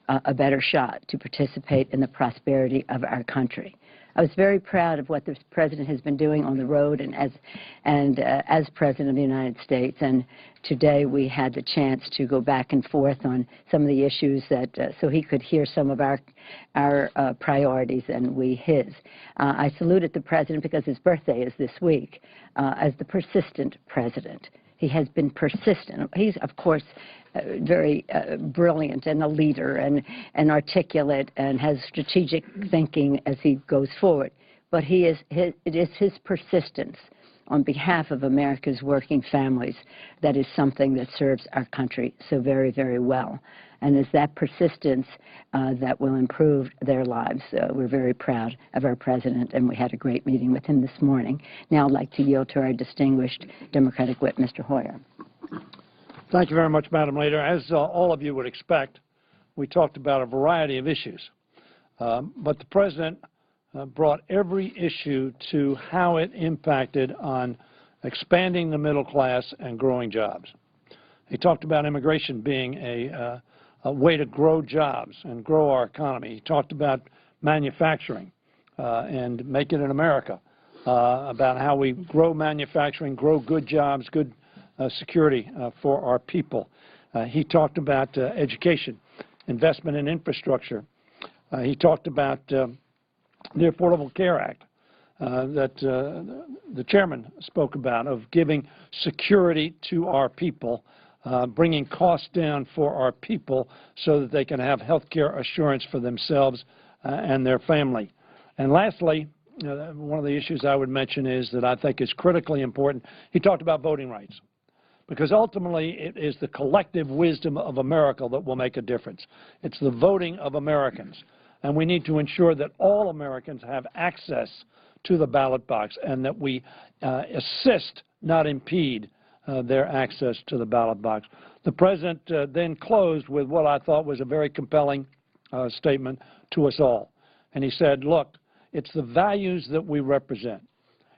a better shot to participate in the prosperity of our country. I was very proud of what the President has been doing on the road and as President of the United States. And today we had the chance to go back and forth on some of the issues that so he could hear some of our priorities and we his. I saluted the President because his birthday is this week as the persistent President. He has been persistent. He's, of course, very brilliant and a leader and articulate and has strategic thinking as he goes forward. But it is his persistence on behalf of America's working families that is something that serves our country so very, very well. And it's that persistence that will improve their lives. We're very proud of our President, and we had a great meeting with him this morning. Now I'd like to yield to our distinguished Democratic whip, Mr. Hoyer. Thank you very much, Madam Leader. As all of you would expect, we talked about a variety of issues. But the President brought every issue to how it impacted on expanding the middle class and growing jobs. He talked about immigration being a way to grow jobs and grow our economy. He talked about manufacturing and Make It in America, about how we grow manufacturing, grow good jobs, good security for our people. He talked about education, investment in infrastructure. He talked about the Affordable Care Act that the chairman spoke about, of giving security to our people, bringing costs down for our people so that they can have health care assurance for themselves and their family. And lastly, one of the issues I would mention is that I think is critically important. He talked about voting rights, because ultimately it is the collective wisdom of America that will make a difference. It's the voting of Americans. And we need to ensure that all Americans have access to the ballot box and that we assist, not impede, their access to the ballot box. The President then closed with what I thought was a very compelling statement to us all. And he said, look, it's the values that we represent.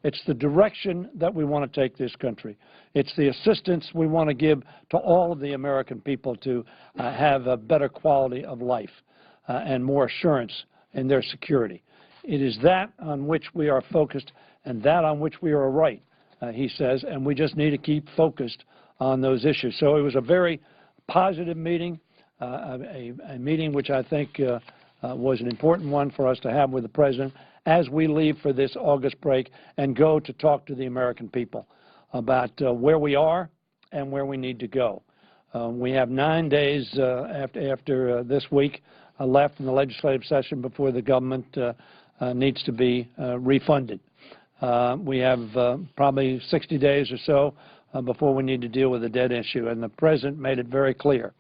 It's the direction that we want to take this country. It's the assistance we want to give to all of the American people to have a better quality of life and more assurance in their security. It is that on which we are focused and that on which we are right, he says, and we just need to keep focused on those issues. So it was a very positive meeting, a meeting which I think was an important one for us to have with the President as we leave for this August break and go to talk to the American people about where we are and where we need to go. We have 9 days after this week left in the legislative session before the government needs to be refunded. We have probably 60 days or so before we need to deal with the debt issue, and the President made it very clear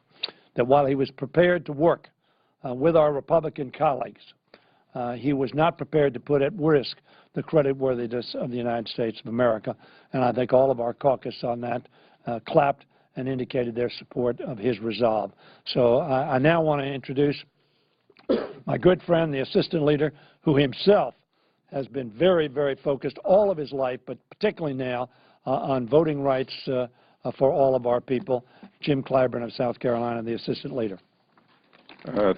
that while he was prepared to work with our Republican colleagues, he was not prepared to put at risk the creditworthiness of the United States of America, and I think all of our caucus on that clapped and indicated their support of his resolve. So I now want to introduce my good friend, the Assistant Leader, who himself has been very, very focused all of his life, but particularly now, on voting rights for all of our people, Jim Clyburn of South Carolina, the Assistant Leader.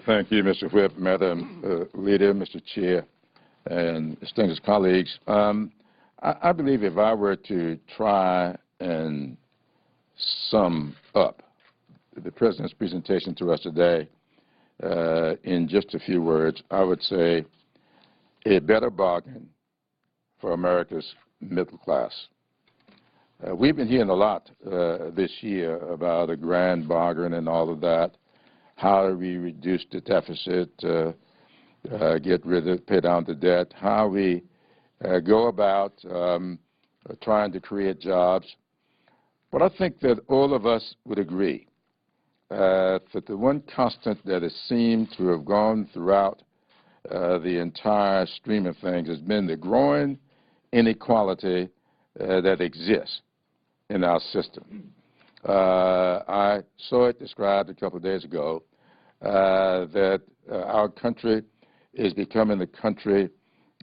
Thank you, Mr. Whip, Madam Leader, Mr. Chair, and distinguished colleagues. I believe if I were to try and sum up the President's presentation to us today in just a few words, I would say a better bargain for America's middle class. We've been hearing a lot this year about a grand bargain and all of that. How do we reduce the deficit, get rid of, pay down the debt, how we go about trying to create jobs. But I think that all of us would agree that the one constant that has seemed to have gone throughout the entire stream of things has been the growing inequality that exists in our system. I saw it described a couple of days ago that our country is becoming the country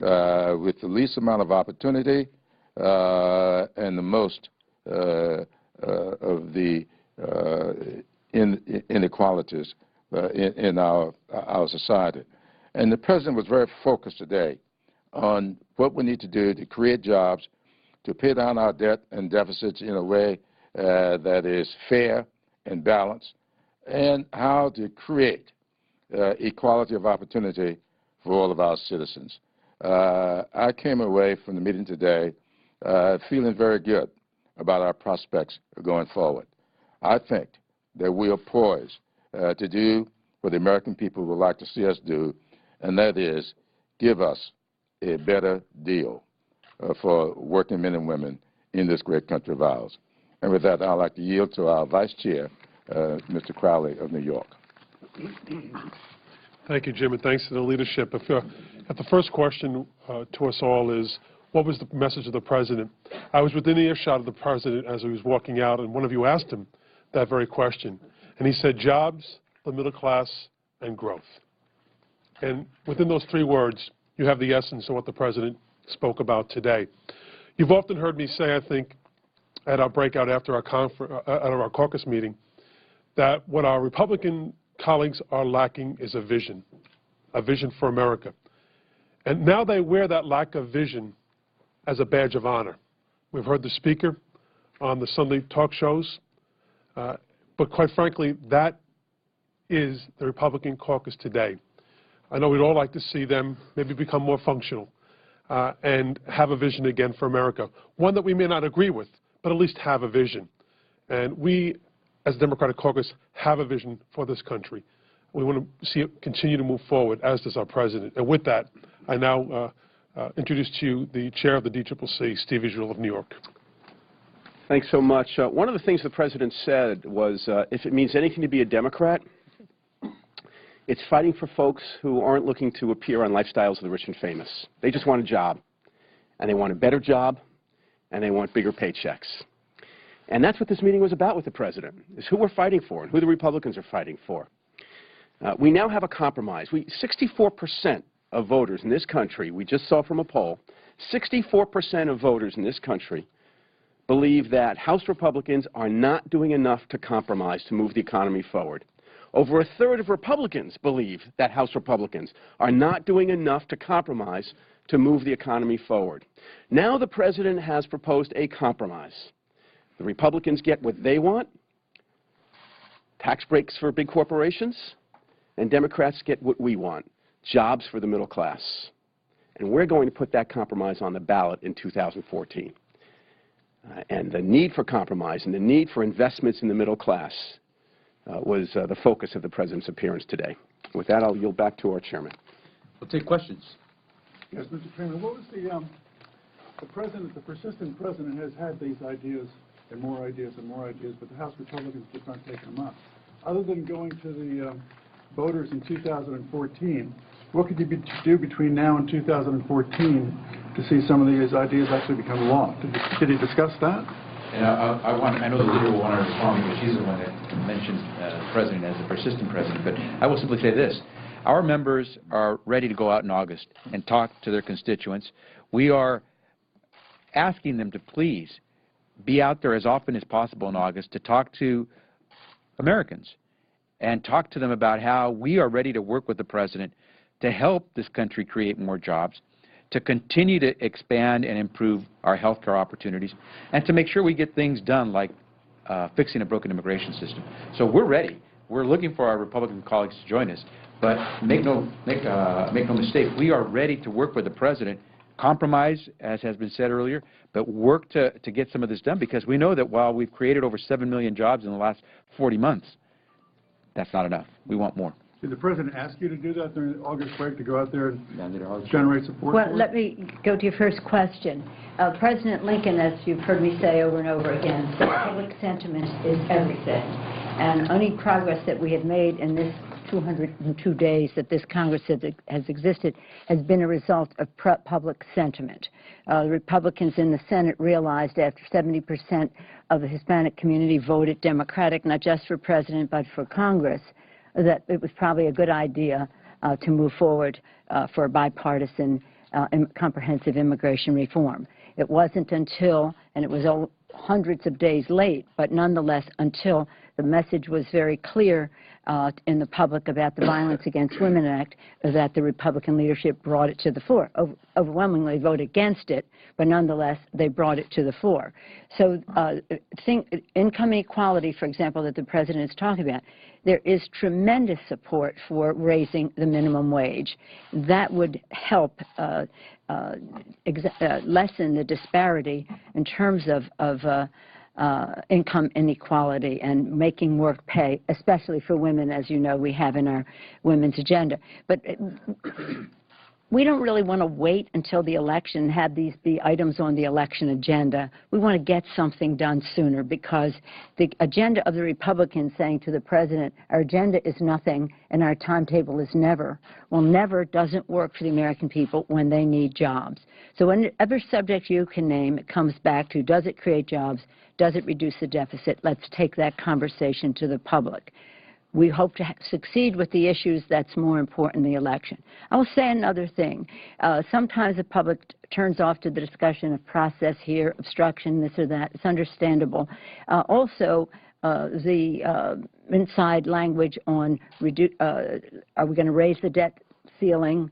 with the least amount of opportunity and the most of the inequalities in our society. And the President was very focused today on what we need to do to create jobs, to pay down our debt and deficits in a way that is fair and balanced, and how to create equality of opportunity for all of our citizens. I came away from the meeting today feeling very good about our prospects going forward. I think that we are poised to do what the American people would like to see us do, and that is give us a better deal for working men and women in this great country of ours. And with that, I'd like to yield to our Vice Chair, Mr. Crowley of New York. Thank you, Jim, and thanks to the leadership. If the first question to us all is, what was the message of the President? I was within earshot of the President as he was walking out, and one of you asked him that very question. And he said, jobs, the middle class, and growth. And within those three words, you have the essence of what the President spoke about today. You've often heard me say, I think, at our breakout after our caucus meeting, that what our Republican colleagues are lacking is a vision for America. And now they wear that lack of vision as a badge of honor. We've heard the Speaker on the Sunday talk shows, but quite frankly, that is the Republican caucus today. I know we'd all like to see them maybe become more functional and have a vision again for America, one that we may not agree with, but at least have a vision. And we, as the Democratic caucus, have a vision for this country. We want to see it continue to move forward, as does our President. And with that, I now introduce to you the Chair of the DCCC, Steve Israel of New York. Thanks so much. One of the things the President said was, if it means anything to be a Democrat, it's fighting for folks who aren't looking to appear on Lifestyles of the Rich and Famous. They just want a job, and they want a better job, and they want bigger paychecks. And that's what this meeting was about with the President, is who we're fighting for and who the Republicans are fighting for. We now have a compromise. 64% of voters in this country, we just saw from a poll, 64% of voters in this country believe that House Republicans are not doing enough to compromise to move the economy forward. Over a third of Republicans believe that House Republicans are not doing enough to compromise to move the economy forward. Now the President has proposed a compromise. The Republicans get what they want, tax breaks for big corporations, and Democrats get what we want, jobs for the middle class. And we're going to put that compromise on the ballot in 2014. And the need for compromise and the need for investments in the middle class was the focus of the President's appearance today. With that, I'll yield back to our Chairman. We'll take questions. Yes, Mr. Chairman, what was the President, the persistent President has had these ideas and more ideas and more ideas, but the House Republicans just aren't taking them up. Other than going to the voters in 2014, what could you do between now and 2014 to see some of these ideas actually become law? Did he discuss that? And I know the leader will want to respond because she's the one that mentioned the President as the persistent President, but I will simply say this. Our members are ready to go out in August and talk to their constituents. We are asking them to please be out there as often as possible in August to talk to Americans and talk to them about how we are ready to work with the President to help this country create more jobs, to continue to expand and improve our health care opportunities, and to make sure we get things done like fixing a broken immigration system. So we're ready. We're looking for our Republican colleagues to join us. But make no mistake, we are ready to work with the President, compromise, as has been said earlier, but work to get some of this done, because we know that while we've created over 7 million jobs in the last 40 months, that's not enough. We want more. Did the President ask you to do that during the August break, to go out there and generate support Well, for it? let me go to your first question. President Lincoln, as you've heard me say over and over again, said public sentiment is everything. And any progress that we have made in this 202 days that this Congress has existed has been a result of public sentiment. The Republicans in the Senate realized after 70% of the Hispanic community voted Democratic, not just for President but for Congress, that it was probably a good idea to move forward for a bipartisan comprehensive immigration reform. It wasn't until, and it was hundreds of days late, but nonetheless until the message was very clear in the public about the Violence Against Women Act that the Republican leadership brought it to the floor. Overwhelmingly voted against it, but nonetheless they brought it to the floor. So income equality, for example, that the President is talking about, there is tremendous support for raising the minimum wage. That would help lessen the disparity in terms of income inequality and making work pay, especially for women, as you know we have in our women's agenda. But we don't really want to wait until the election and have these be items on the election agenda. We want to get something done sooner, because the agenda of the Republicans saying to the President, our agenda is nothing and our timetable is never. Well, never doesn't work for the American people when they need jobs. So whatever subject you can name, it comes back to, does it create jobs? Does it reduce the deficit? Let's take that conversation to the public. we hope to succeed with the issues that's more important in the election. I will say another thing. Sometimes the public turns off to the discussion of process here, obstruction, this or that. It's understandable. Also, the inside language on are we going to raise the debt ceiling?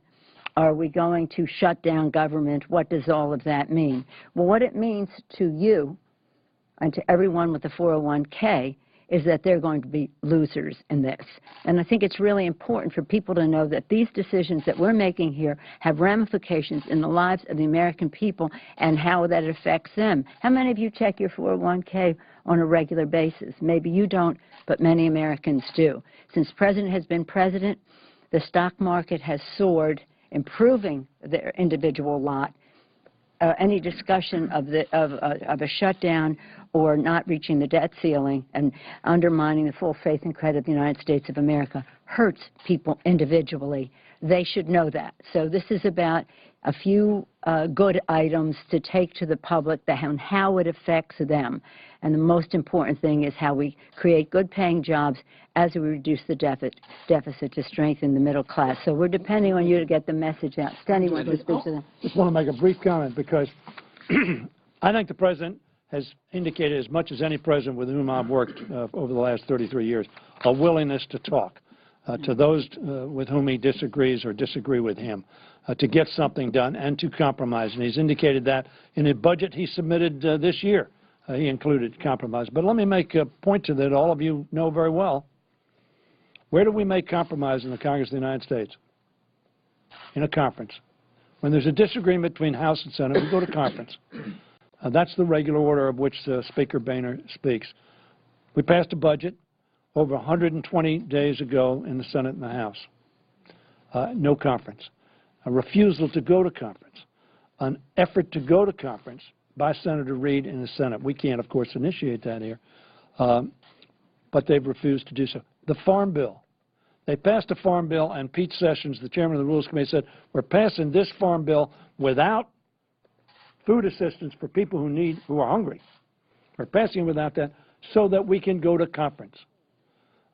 Are we going to shut down government? What does all of that mean? Well, what it means to you and to everyone with the 401k is that they're going to be losers in this. And I think it's really important for people to know that these decisions that we're making here have ramifications in the lives of the American people and how that affects them. How many of you check your 401k on a regular basis? Maybe you don't, but many Americans do. Since the President has been President, the stock market has soared, improving their individual lot. Any discussion of a shutdown or not reaching the debt ceiling and undermining the full faith and credit of the United States of America hurts people individually. They should know that. So this is about a few good items to take to the public on how it affects them. And the most important thing is how we create good-paying jobs as we reduce the deficit to strengthen the middle class. So we're depending on you to get the message out. Stanley wants to speak to that. Just want to make a brief comment because I think the President has indicated, as much as any President with whom I've worked over the last 33 years, a willingness to talk to those with whom he disagrees or disagree with him, to get something done and to compromise. And he's indicated that in the budget he submitted this year. He included compromise. But let me make a point to that all of you know very well. Where do we make compromise in the Congress of the United States? In a conference. When there's a disagreement between House and Senate, we go to conference. That's the regular order of which Speaker Boehner speaks. We passed a budget over 120 days ago in the Senate and the House. No conference. A refusal to go to conference. An effort to go to conference by Senator Reid in the Senate. We can't, of course, initiate that here, but they've refused to do so. The Farm Bill. They passed a Farm Bill, and Pete Sessions, the chairman of the Rules Committee, said, we're passing this Farm Bill without food assistance for people who are hungry. We're passing it without that so that we can go to conference.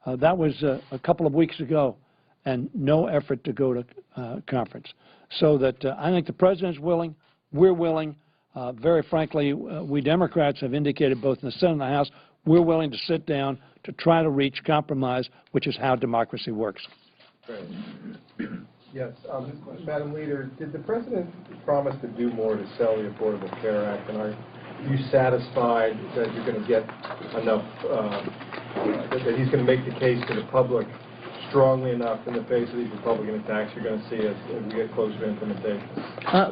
That was a couple of weeks ago, and no effort to go to conference. So that I think the President's willing, we're willing. Very frankly, we Democrats have indicated both in the Senate and the House, we're willing to sit down to try to reach compromise, which is how democracy works. Great. Yes. Madam Leader, did the President promise to do more to sell the Affordable Care Act, and are you satisfied that you're going to get enough, that he's going to make the case to the public strongly enough in the face of these Republican attacks you're going to see as we get closer to implementation?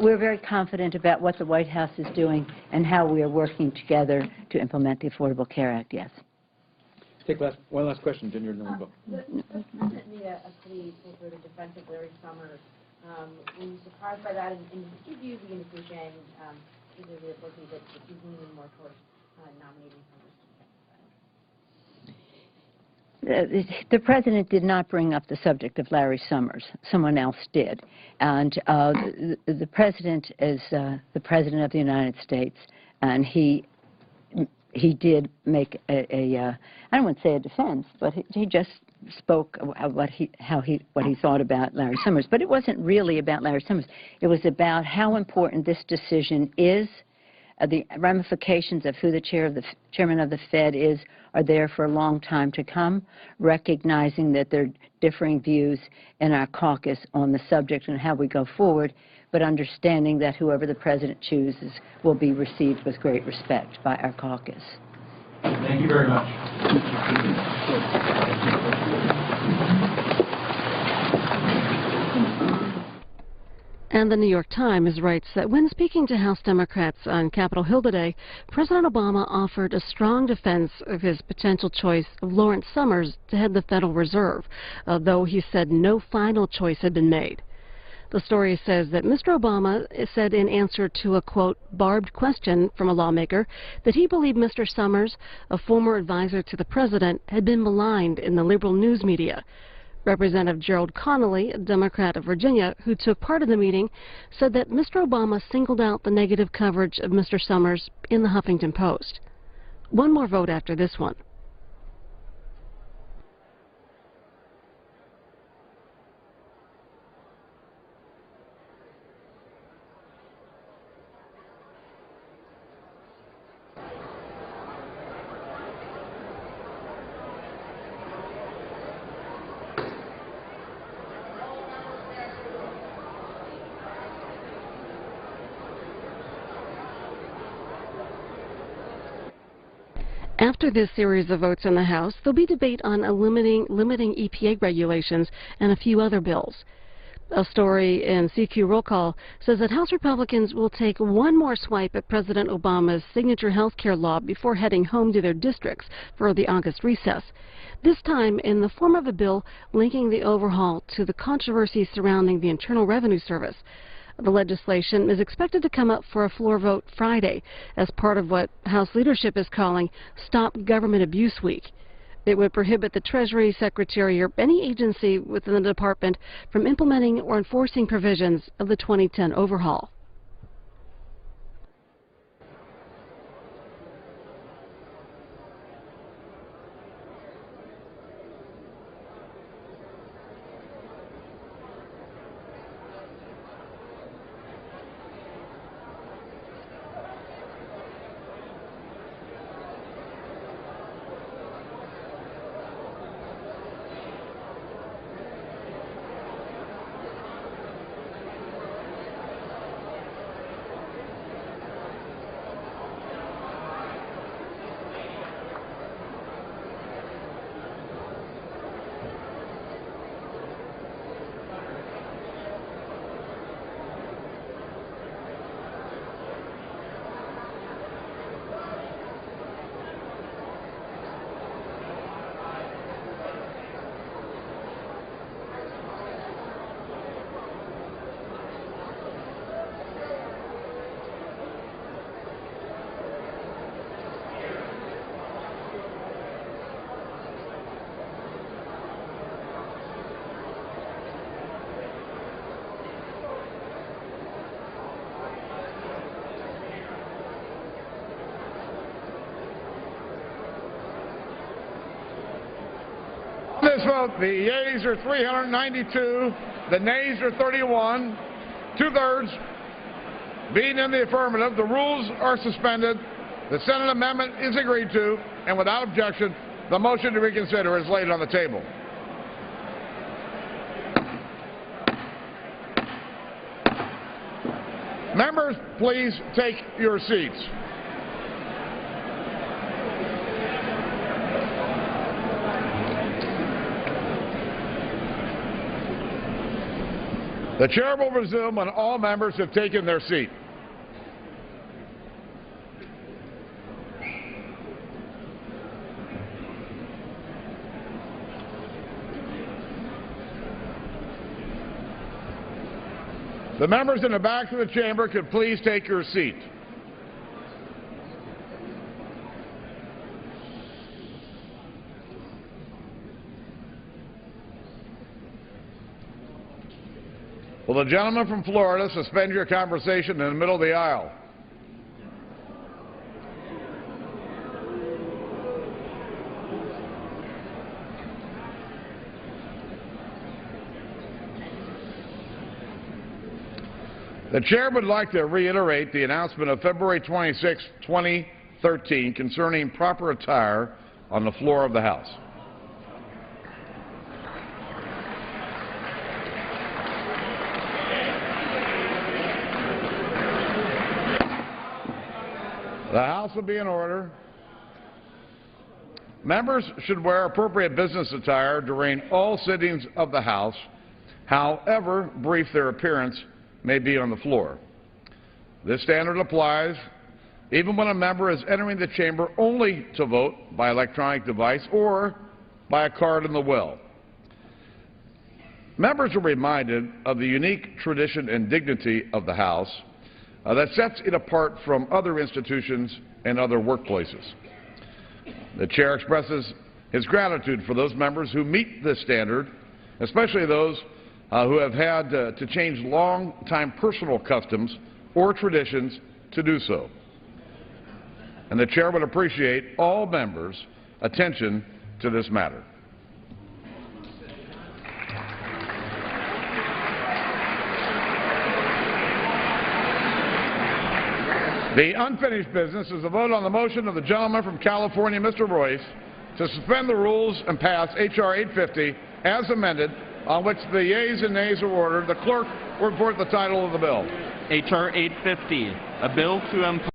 We're very confident about what the White House is doing and how we are working together to implement the Affordable Care Act, yes. Take one last question, then you're number go. The President made a pretty sort of defense of Larry Summers. Were you surprised by that, and did he give you the indication, either the ability that he's leaning more towards nominating Summers? The President did not bring up the subject of Larry Summers. Someone else did. And the President is the President of the United States, and he did make I don't want to say a defense, but he just spoke about what he thought about Larry Summers. But it wasn't really about Larry Summers. It was about how important this decision is. The ramifications of who the chairman of the Fed is are there for a long time to come, recognizing that there are differing views in our caucus on the subject and how we go forward, but understanding that whoever the President chooses will be received with great respect by our caucus. Thank you very much. And the New York Times writes that when speaking to House Democrats on Capitol Hill today, President Obama offered a strong defense of his potential choice of Lawrence Summers to head the Federal Reserve, though he said no final choice had been made. The story says that Mr. Obama said in answer to a, quote, barbed question from a lawmaker that he believed Mr. Summers, a former advisor to the president, had been maligned in the liberal news media. Representative Gerald Connolly, a Democrat of Virginia, who took part in the meeting, said that Mr. Obama singled out the negative coverage of Mr. Summers in the Huffington Post. One more vote after this one. After this series of votes in the House, there'll be debate on limiting EPA regulations and a few other bills. A story in CQ Roll Call says that House Republicans will take one more swipe at President Obama's signature health care law before heading home to their districts for the August recess, this time in the form of a bill linking the overhaul to the controversy surrounding the Internal Revenue Service. The legislation is expected to come up for a floor vote Friday as part of what House leadership is calling Stop Government Abuse Week. It would prohibit the Treasury Secretary or any agency within the department from implementing or enforcing provisions of the 2010 overhaul. This vote, the yeas are 392, the nays are 31, two-thirds being in the affirmative. The rules are suspended. The Senate amendment is agreed to, and without objection, the motion to reconsider is laid on the table. Members, please take your seats. The chair will resume when all members have taken their seat. The members in the back of the chamber could please take your seat. Will the gentleman from Florida suspend your conversation in the middle of the aisle? The chair would like to reiterate the announcement of February 26, 2013 concerning proper attire on the floor of the House. The House will be in order. Members should wear appropriate business attire during all sittings of the House, however brief their appearance may be on the floor. This standard applies even when a member is entering the chamber only to vote by electronic device or by a card in the well. Members are reminded of the unique tradition and dignity of the House that sets it apart from other institutions and other workplaces. The chair expresses his gratitude for those members who meet this standard, especially those who have had to change long-time personal customs or traditions to do so. And the chair would appreciate all members' attention to this matter. The unfinished business is a vote on the motion of the gentleman from California, Mr. Royce, to suspend the rules and pass H.R. 850 as amended, on which the yeas and nays are ordered. The clerk will report the title of the bill. H.R. 850, a bill to impose